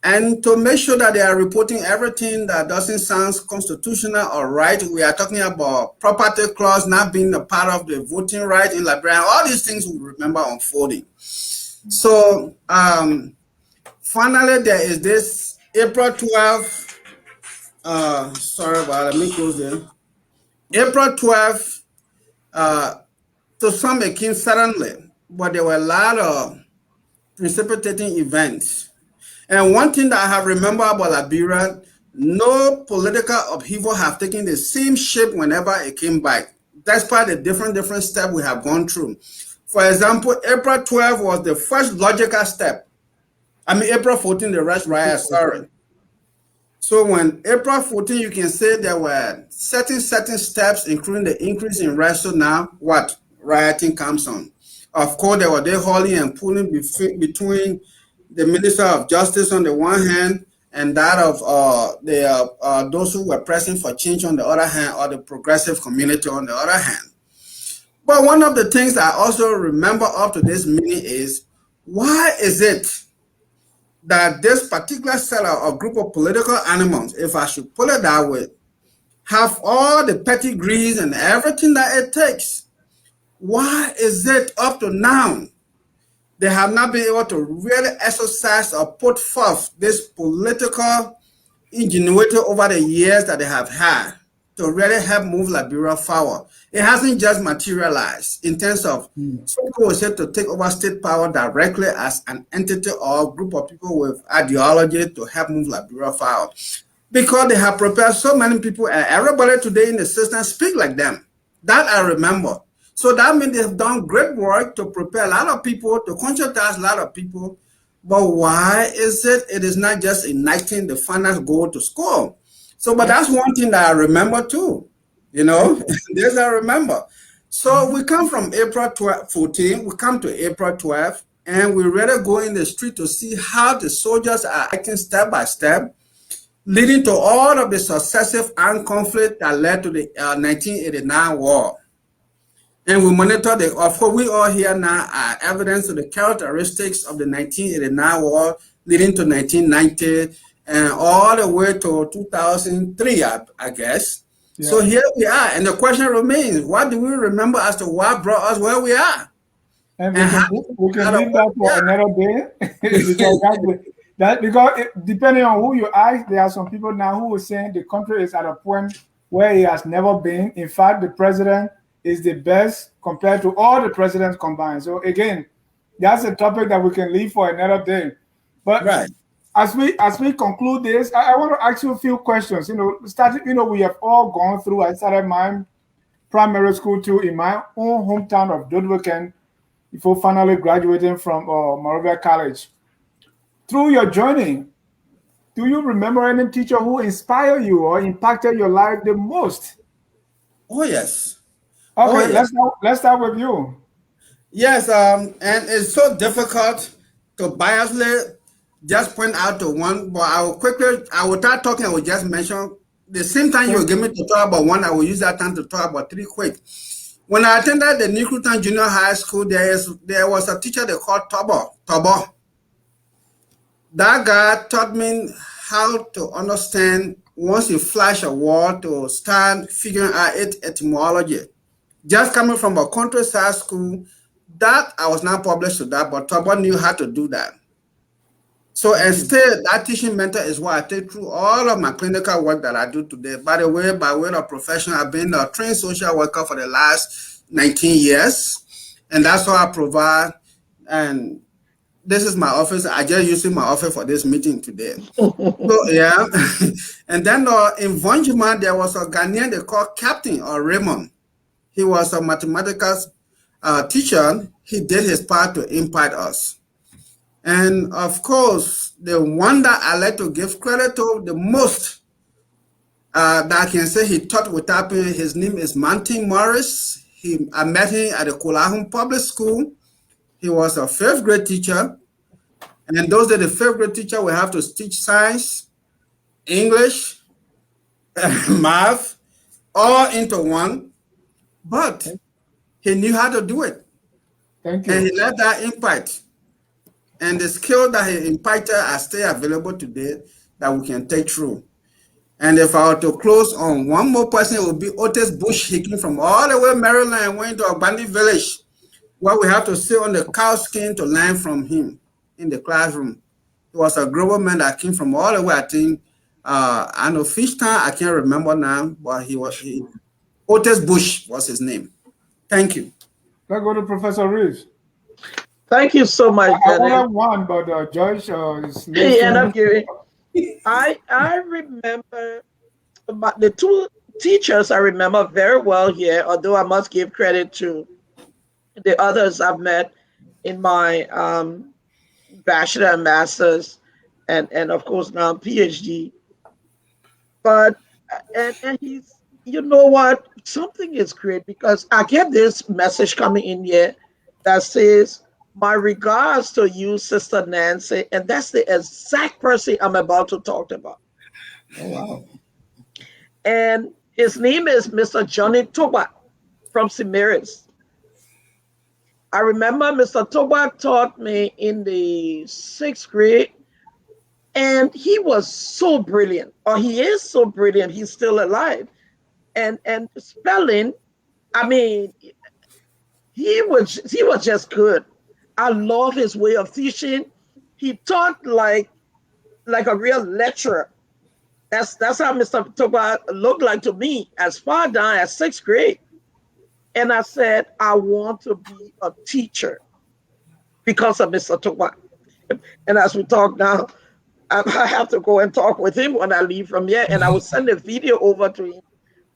and to make sure that they are reporting everything that doesn't sound constitutional or right. We are talking about property clause not being a part of the voting right in Liberia. All these things we remember unfolding. So finally, there is this April 12th. Let me close there. April 12th, to some it came suddenly, but there were a lot of precipitating events. And one thing that I have remembered about Liberia, no political upheaval have taken the same shape whenever it came back. That's probably the different steps we have gone through. For example, April 12 was the first logical step. April 14, the rest riot, sorry. So when April 14, you can say there were certain steps, including the increase in rest. So now what rioting comes on. Of course, there were they hauling and pulling between the Minister of Justice on the one hand and that of those who were pressing for change on the other hand, or the progressive community on the other hand. But one of the things I also remember up to this minute is, why is it that this particular set or group of political animals, if I should put it that way, have all the pedigrees and everything that it takes? Why is it up to now they have not been able to really exercise or put forth this political ingenuity over the years that they have had to really help move Liberia forward? It hasn't just materialized in terms of some people will say to take over state power directly as an entity or a group of people with ideology to help move Liberia forward, because they have prepared so many people and everybody today in the system speak like them. That I remember. So that means they have done great work to prepare a lot of people, to conscientize a lot of people. But why is it? It is not just enacting the final goal to score. So, but that's one thing that I remember too. This I remember. So we come from April 14, we come to April 12, and we really go in the street to see how the soldiers are acting step by step, leading to all of the successive armed conflict that led to the 1989 war. And we monitor of course, we all here now are evidence of the characteristics of the 1989 war leading to 1990 and all the way to 2003, I guess. Yeah. So here we are. And the question remains, what do we remember as to what brought us where we are? And we can leave that for another day. because depending on who you ask, there are some people now who are saying the country is at a point where it has never been. In fact, the president is the best compared to all the presidents combined. So again, that's a topic that we can leave for another day. But right. as we conclude this, I want to ask you a few questions. We have all gone through. I started my primary school too in my own hometown of Dodwicken before finally graduating from Monrovia College. Through your journey, do you remember any teacher who inspired you or impacted your life the most? Oh yes. Okay, yes. Let's start with you. Yes, and it's so difficult to biasly just point out to one, but I will start talking, I will just mention the same time you will give me to talk about one, I will use that time to talk about three quick. When I attended the Newcleton Junior High School, there was a teacher they called Tobo. That guy taught me how to understand once you flash a word to start figuring out its etymology. Just coming from a countryside school, that I was not published to that, but Tobo knew how to do that. So instead, that teaching mentor is what I take through all of my clinical work that I do today. By the way, by way of profession, I've been a trained social worker for the last 19 years. And that's how I provide. And this is my office. I just using my office for this meeting today. So, yeah. And then in Vonjima, there was a Ghanaian they called Captain or Raymond. He was a mathematics teacher. He did his part to impact us. And of course, the one that I like to give credit to the most, that I can say he taught without me, his name is Monty Morris. I met him at the Kulahum Public School. He was a 5th grade teacher. And those are the 5th grade teacher will have to teach science, English, math, all into one. But he knew how to do it. Thank you. And he left that impact. And the skill that he imparted are still available today that we can take through. And if I were to close on one more person, it would be Otis Bush. He came from all the way Maryland and went to Ogbandi Village, where we have to sit on the cow skin to learn from him in the classroom. He was a global man that came from all the way, I think, I know Fishtown, I can't remember now, but Otis Bush was his name. Thank you. Let's go to Professor Reeves. Thank you so much. I only have one, but Joyce is I remember about the two teachers I remember very well here, although I must give credit to the others I've met in my bachelor and master's and of course now PhD. But and he's, you know what, something is great because I get this message coming in here that says, my regards to you, Sister Nancy, and that's the exact person I'm about to talk about. Oh, wow. And his name is Mr. Johnny Toba from Semiris. I remember Mr. Toba taught me in the 6th grade, and he was so brilliant, or he is so brilliant. He's still alive, and spelling. I mean, he was just good. I love his way of teaching. He taught like a real lecturer. That's how Mr. Toba looked like to me as far down as 6th grade. And I said, I want to be a teacher because of Mr. Toba. And as we talk now, I have to go and talk with him when I leave from here. And I will send a video over to him.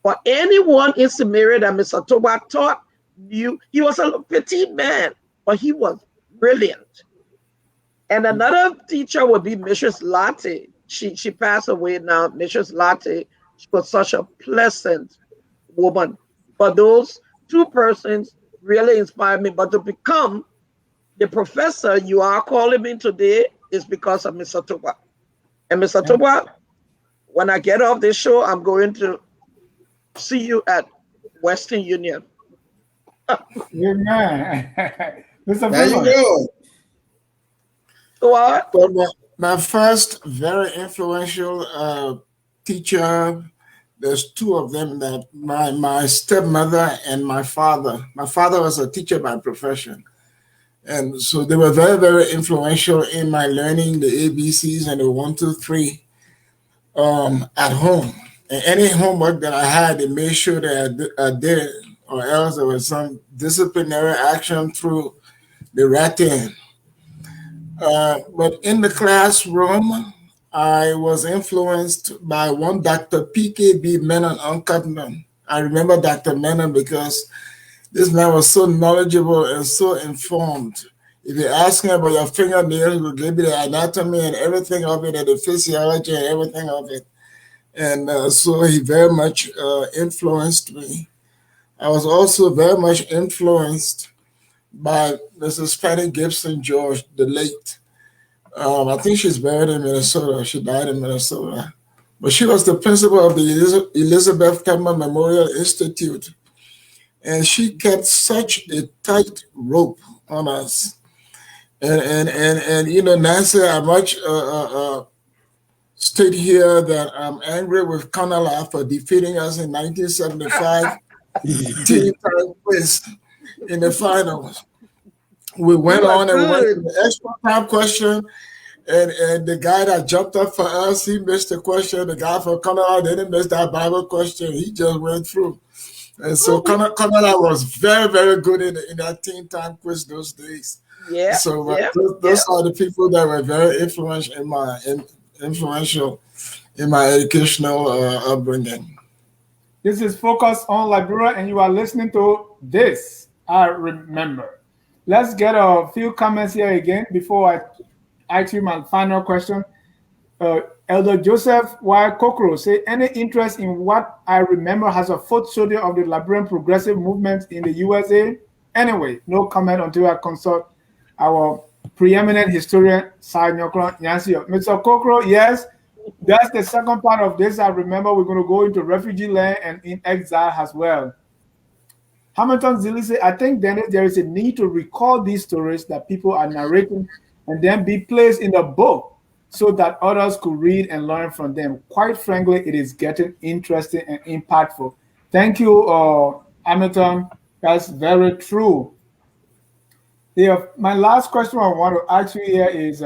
For anyone in Samaria that Mr. Toba taught, he was a petite man, but he was brilliant. And another teacher would be Mrs. Latte. She passed away now. Mrs. Latte, she was such a pleasant woman. But those two persons really inspired me. But to become the professor you are calling me today is because of Mr. Toba. And Mr. Toba, when I get off this show, I'm going to see you at Western Union. Amen. Mr. There you Freeman. go. What? Well, my first very influential teacher, there's two of them, that my stepmother and my father. My father was a teacher by profession. And so they were very, very influential in my learning the ABCs and the 1, 2, 3 at home. And any homework that I had, they made sure that I did it, or else there was some disciplinary action through the writing. But in the classroom, I was influenced by one Dr. PKB Menon Uncutman. I remember Dr. Menon because this man was so knowledgeable and so informed. If you ask him about your fingernails, he will give you the anatomy and everything of it, and the physiology and everything of it. And so he very much influenced me. I was also very much influenced by Mrs. Fanny Gibson George, the late. I think she's buried in Minnesota. She died in Minnesota. But she was the principal of the Elizabeth Tubman Memorial Institute. And she kept such a tight rope on us. And you know, Nancy, I much state here that I'm angry with Canada for defeating us in 1975 team time quiz in the finals. We went on and went to the extra time question, and the guy that jumped up for us, he missed the question. The guy from Canada didn't miss that Bible question. He just went through. And so Canada was very, very good in that team time quiz those days. Yeah. So those are the people that were very influential in my educational upbringing. This is Focus on Liberia, and you are listening to This I Remember. Let's get a few comments here again before I ask you my final question. Elder Joseph Y. Kokoro say, any interest in what I remember has a foot soldier of the Liberian progressive movement in the USA? Anyway, no comment until I consult our preeminent historian, Sai Nyokron Yancy. Mr. Kokoro, yes, that's the second part of this. I remember we're going to go into refugee land and in exile as well. Hamilton Zilli said, I think then there is a need to recall these stories that people are narrating and then be placed in a book so that others could read and learn from them. Quite frankly, it is getting interesting and impactful. Thank you, Hamilton. That's very true. Yeah, my last question I want to ask you here is,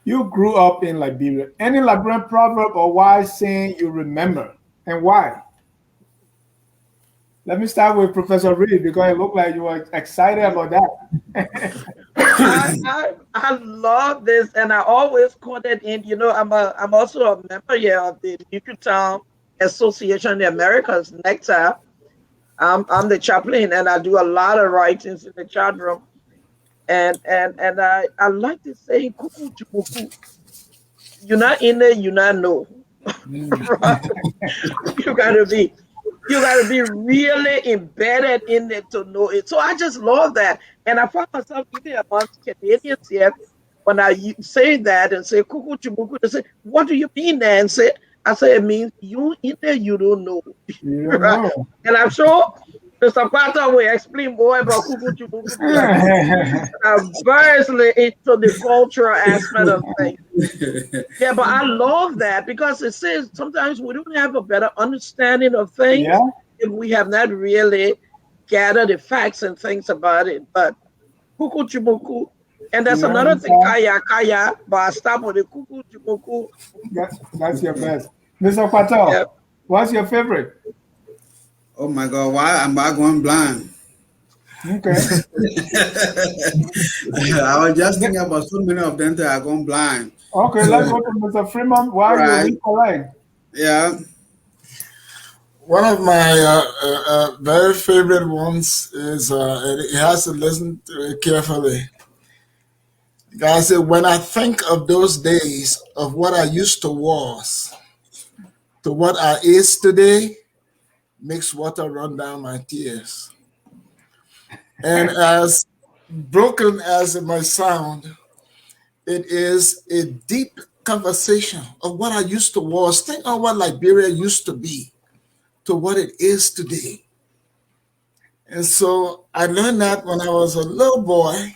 you grew up in Liberia. Any Liberian proverb or wise saying you remember, and why? Let me start with Professor Reeves because it looked like you were excited about that. I love this, and I always quote it in. You know, I'm also a member here of the Newtown Association of the Americas, NECTA. I'm the chaplain, and I do a lot of writings in the chat room. And I like to say, "Kuku Chukuku." You're not in there, you not know. Right? You gotta be really embedded in it to know it. So I just love that. And I found myself even amongst Canadians here when say that and say kuku chubuku, they say, what do you mean there? And say I say it means you in there you don't know. You don't Right? know. And I'm sure Mr. Kpator will explain more about kuku chubuku because he's variously into the cultural aspect of things. Yeah, but I love that because it says sometimes we don't have a better understanding of Yeah. things if we have not really gathered the facts and things about it. But kuku chumuku, and there's Yeah. another thing, kaya kaya, but I stop with the kuku chumuku. That's your best. Mr. Patel, Yeah. what's your favorite? Oh my God, why am I going blind? Okay. I was just thinking about so many of them that are going blind. Okay, let's go to Mr. Freeman while you Right. recollect. Yeah. One of my very favorite ones is, it has to listen to it carefully. God said, when I think of those days of what I used to was to what I is today, makes water run down my tears. And as broken as it might sound, it is a deep conversation of what I used to was. Think of what Liberia used to be to what it is today. And so I learned that when I was a little boy,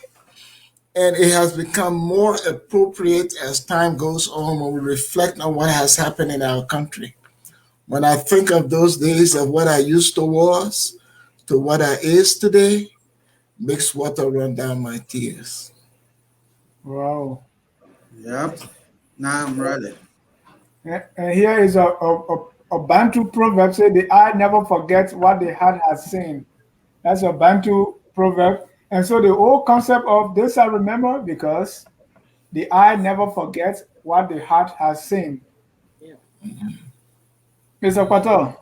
and it has become more appropriate as time goes on when we reflect on what has happened in our country. When I think of those days of what I used to was to what I is today, makes water run down my tears. Wow. Yep. Now I'm ready. And here is a Bantu proverb say the eye never forgets what the heart has seen. That's a Bantu proverb. And so the whole concept of this I remember because the eye never forgets what the heart has seen. Yeah. Mr. Patel.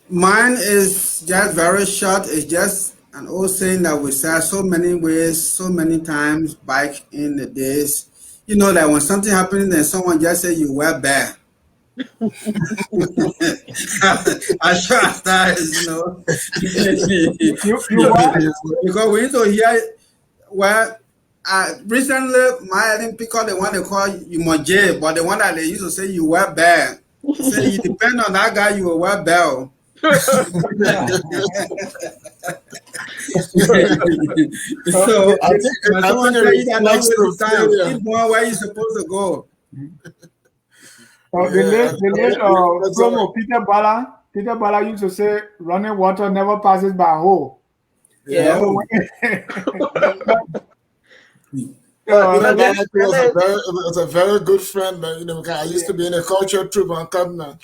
Mine is just very short. It's just an old saying that we said so many ways, so many times back in the days. You know that when something happens and someone just say you were bad. I sure that is, You what? because we need to hear well. Recently, my I didn't pick up the one they call you Moje, but the one that they used to say you were bad. Say you depend on that guy, you will wear bell. So So I think when I someone think it tell you that don't reflects waste the your time, failure. keep going where you supposed to go. Yeah, the I late think it reflects on promo Peter Bala used to say running water never passes by a hole. And Yeah. yeah. so No. But Peter but this Ballard and then was a very good friend. I used yeah, to be in a culture troop on Continent,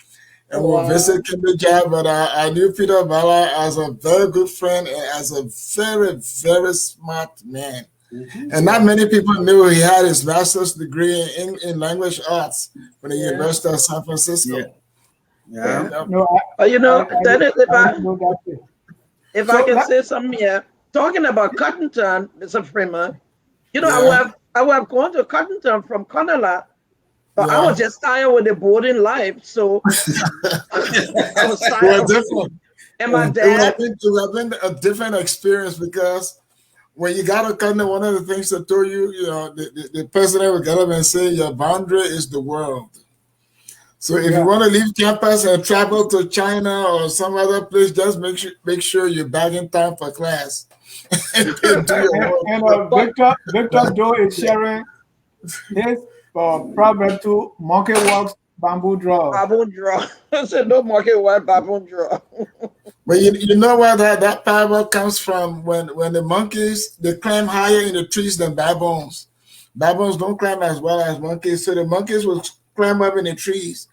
and we'll wow. visit Kindergarten. But I knew Peter Ballard as a very good friend and as a very, very smart man. And not yeah. many people knew he had his master's degree in language arts from the Yeah. University of San Yeah. Francisco. Yeah. Yeah. Yep. No, But that is I didn't know that too. if I So can that say something here, talking about Cottonton, Mr. Freeman, Yeah. I would have gone to Cottonton from Conala, but I was Yeah. just tired with the boarding life. So I was They were tired. different. And my dad, It would have been a different experience because when you got to come to one of the things that told you, the president would get up and say, your boundary is the world. So if you yeah. want to leave campus and travel to China or some other place, just make sure you're back in time for class and do your work. And but Victor Doe is sharing his proverb to monkey walks, bamboo draws. baboon draw. I said no market white baboon draw. But you know where that parable comes from when the monkeys they climb higher in the trees than baboons. Baboons don't climb as well as monkeys, so the monkeys will climb up in the trees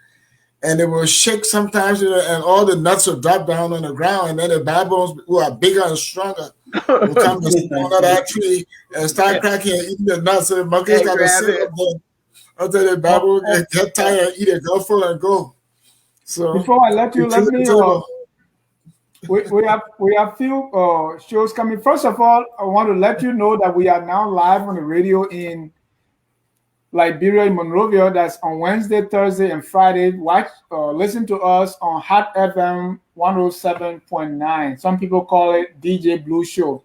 and they will shake sometimes, and all the nuts will drop down on the ground, and then the baboons who are bigger and stronger will come to sit under that tree and start and, cracking and eating the nuts. So the monkeys and got to grab sit it. up there until the Oh, baboon oh, get tired, eat a gulful and go. So before I let you, it's let me. terrible. We have few shows coming. First of all, I want to let you know that we are now live on the radio in Liberia in Monrovia. That's on Wednesday, Thursday, and Friday. Watch or listen to us on Hot FM 107.9. Some people call it DJ Blue Show.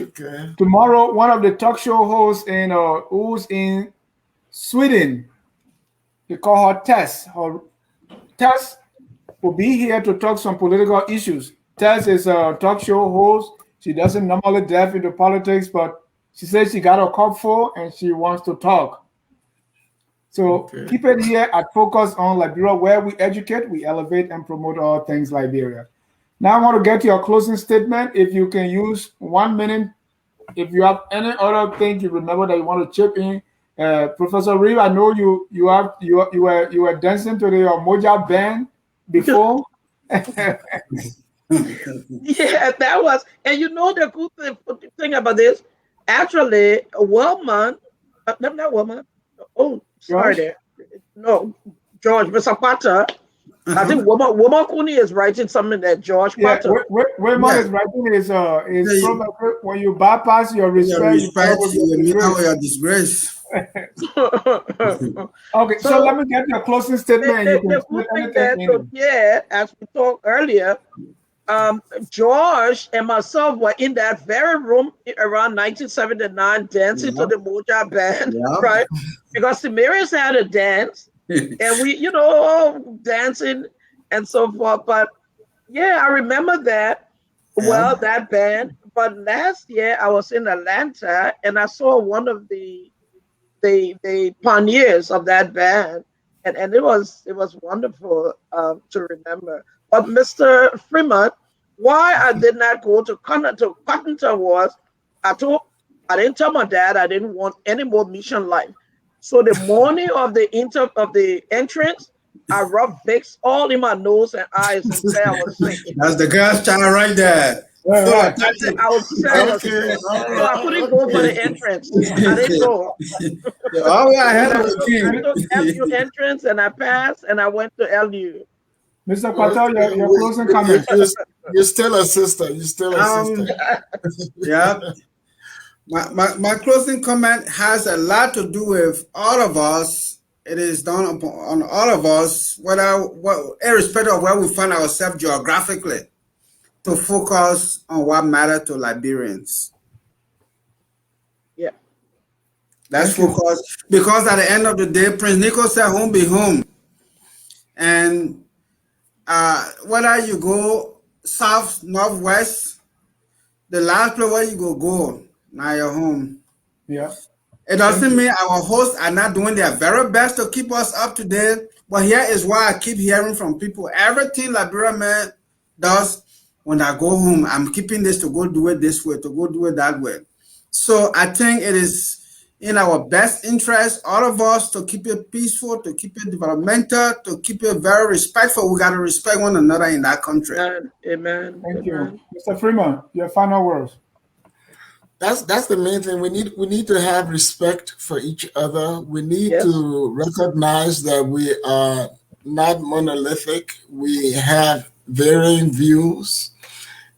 Okay. Tomorrow, one of the talk show hosts in who's in Sweden, they call her Tess. Tess will be here to talk some political issues. Tess is a talk show host. She doesn't normally delve into politics, but she says she got a cup full and she wants to talk. So keep it here at Focus on Liberia, where we educate, we elevate, and promote all things Liberia. Now I want to get your closing statement. If you can use 1 minute, if you have any other thing you remember that you want to chip in. Professor Reeves, I know you were dancing to the Moja band before. Yeah, that was, and you know the good thing about this, actually, a woman, not woman, oh, sorry there, no, George, Mr. Kpator, I think woman Kuni is writing something that George Kpator. Woman is writing is probably when you bypass your respect, you meet your disgrace. Okay, so let me get your closing statement. The good thing that, yeah, as we talked earlier, George and myself were in that very room around 1979 dancing to the Moja band, right? Because the Marys had a dance and we, dancing and so forth. But yeah, I remember that. Well, that band. But last year I was in Atlanta and I saw one of the pioneers of that band. And it was wonderful to remember. But Mr. Freeman, why I did not go to Cottonton was I didn't tell my dad I didn't want any more mission life. So the morning of the entrance, I rubbed Vicks all in my nose and eyes and said I was sick. That's the girl's child right there. I was sick. So I couldn't go for the entrance. I didn't go. I had to LU entrance and I passed and I went to LU. Mr. Patel, your closing comment. You're still a sister. You're still a sister. Yeah. My closing comment has a lot to do with all of us. It is done on all of us, irrespective of where we find ourselves geographically, to focus on what matters to Liberians. Yeah. Let's focus, because at the end of the day, Prince Nico said home be home. And whether you go south, northwest, the last place where you go, now you're home. Yeah. It doesn't mean our hosts are not doing their very best to keep us up to date. But here is why I keep hearing from people. Everything Liberia man does, when I go home, I'm keeping this to go do it this way, to go do it that way. So I think it is in our best interest, all of us, to keep it peaceful, to keep it developmental, to keep it very respectful. We got to respect one another in that country. Amen. Thank you. Mr. Freeman, your final words. That's the main thing. We need to have respect for each other. We need to recognize that we are not monolithic. We have varying views.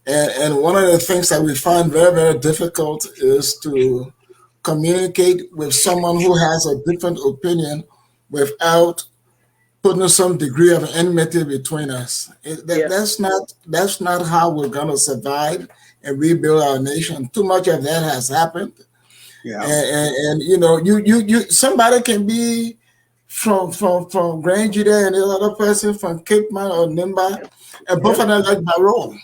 And one of the things that we find very, very difficult is to communicate with someone who has a different opinion without putting some degree of enmity between us. That's not how we're going to survive and rebuild our nation. Too much of that has happened. Yeah. And you somebody can be from Grand Judah and the other person from Cape Man or Nimba, and both of them like Barrow.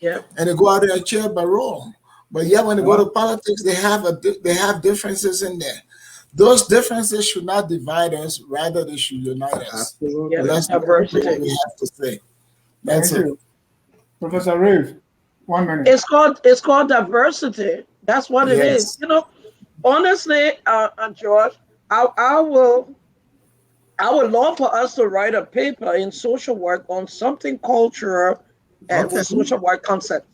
Yeah. And they go out there and cheer Barrow. But when they go to politics, they have differences in there. Those differences should not divide us, rather they should unite us. Absolutely. That's what we have to say. That's Thank you. Professor Reeves, 1 minute. It's called diversity. That's what it is. Honestly, George, I would love for us to write a paper in social work on something cultural and with social work concept.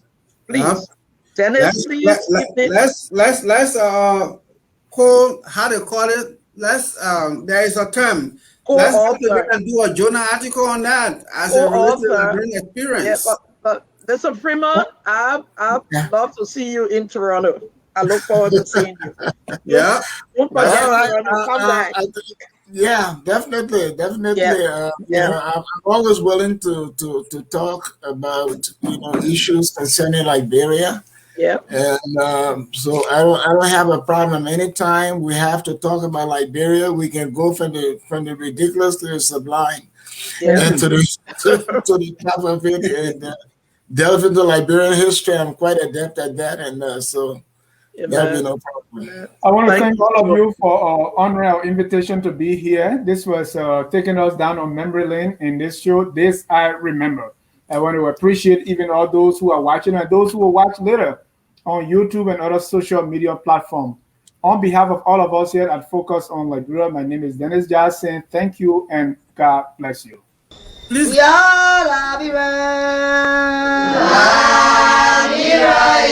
Please. Dennis, let's call, how they call it? There is a term. Let's do a journal article on that as a related experience. Yeah, but Mr. Freeman, I'd love to see you in Toronto. I look forward to seeing you. Yeah. Don't All forget, right. come back. Yeah, definitely. Yeah, yeah, I'm always willing to talk about issues concerning Liberia, yeah, and so I don't have a problem. Anytime we have to talk about Liberia, we can go from the ridiculous to the sublime, yeah. and to the to the top of it, and delve into Liberian history. I'm quite adept at that, and so that'll be Amen. no problem. Amen. I want to Thank thank you all of so you for honoring our invitation to be here. This was taking us down on memory lane in this show. This I remember. I want to appreciate even all those who are watching and those who will watch later on YouTube and other social media platforms. On behalf of all of us here at Focus on Liberia, my name is Dennis Jazz saying thank you and God bless you. Please. Ya la viva. La viva.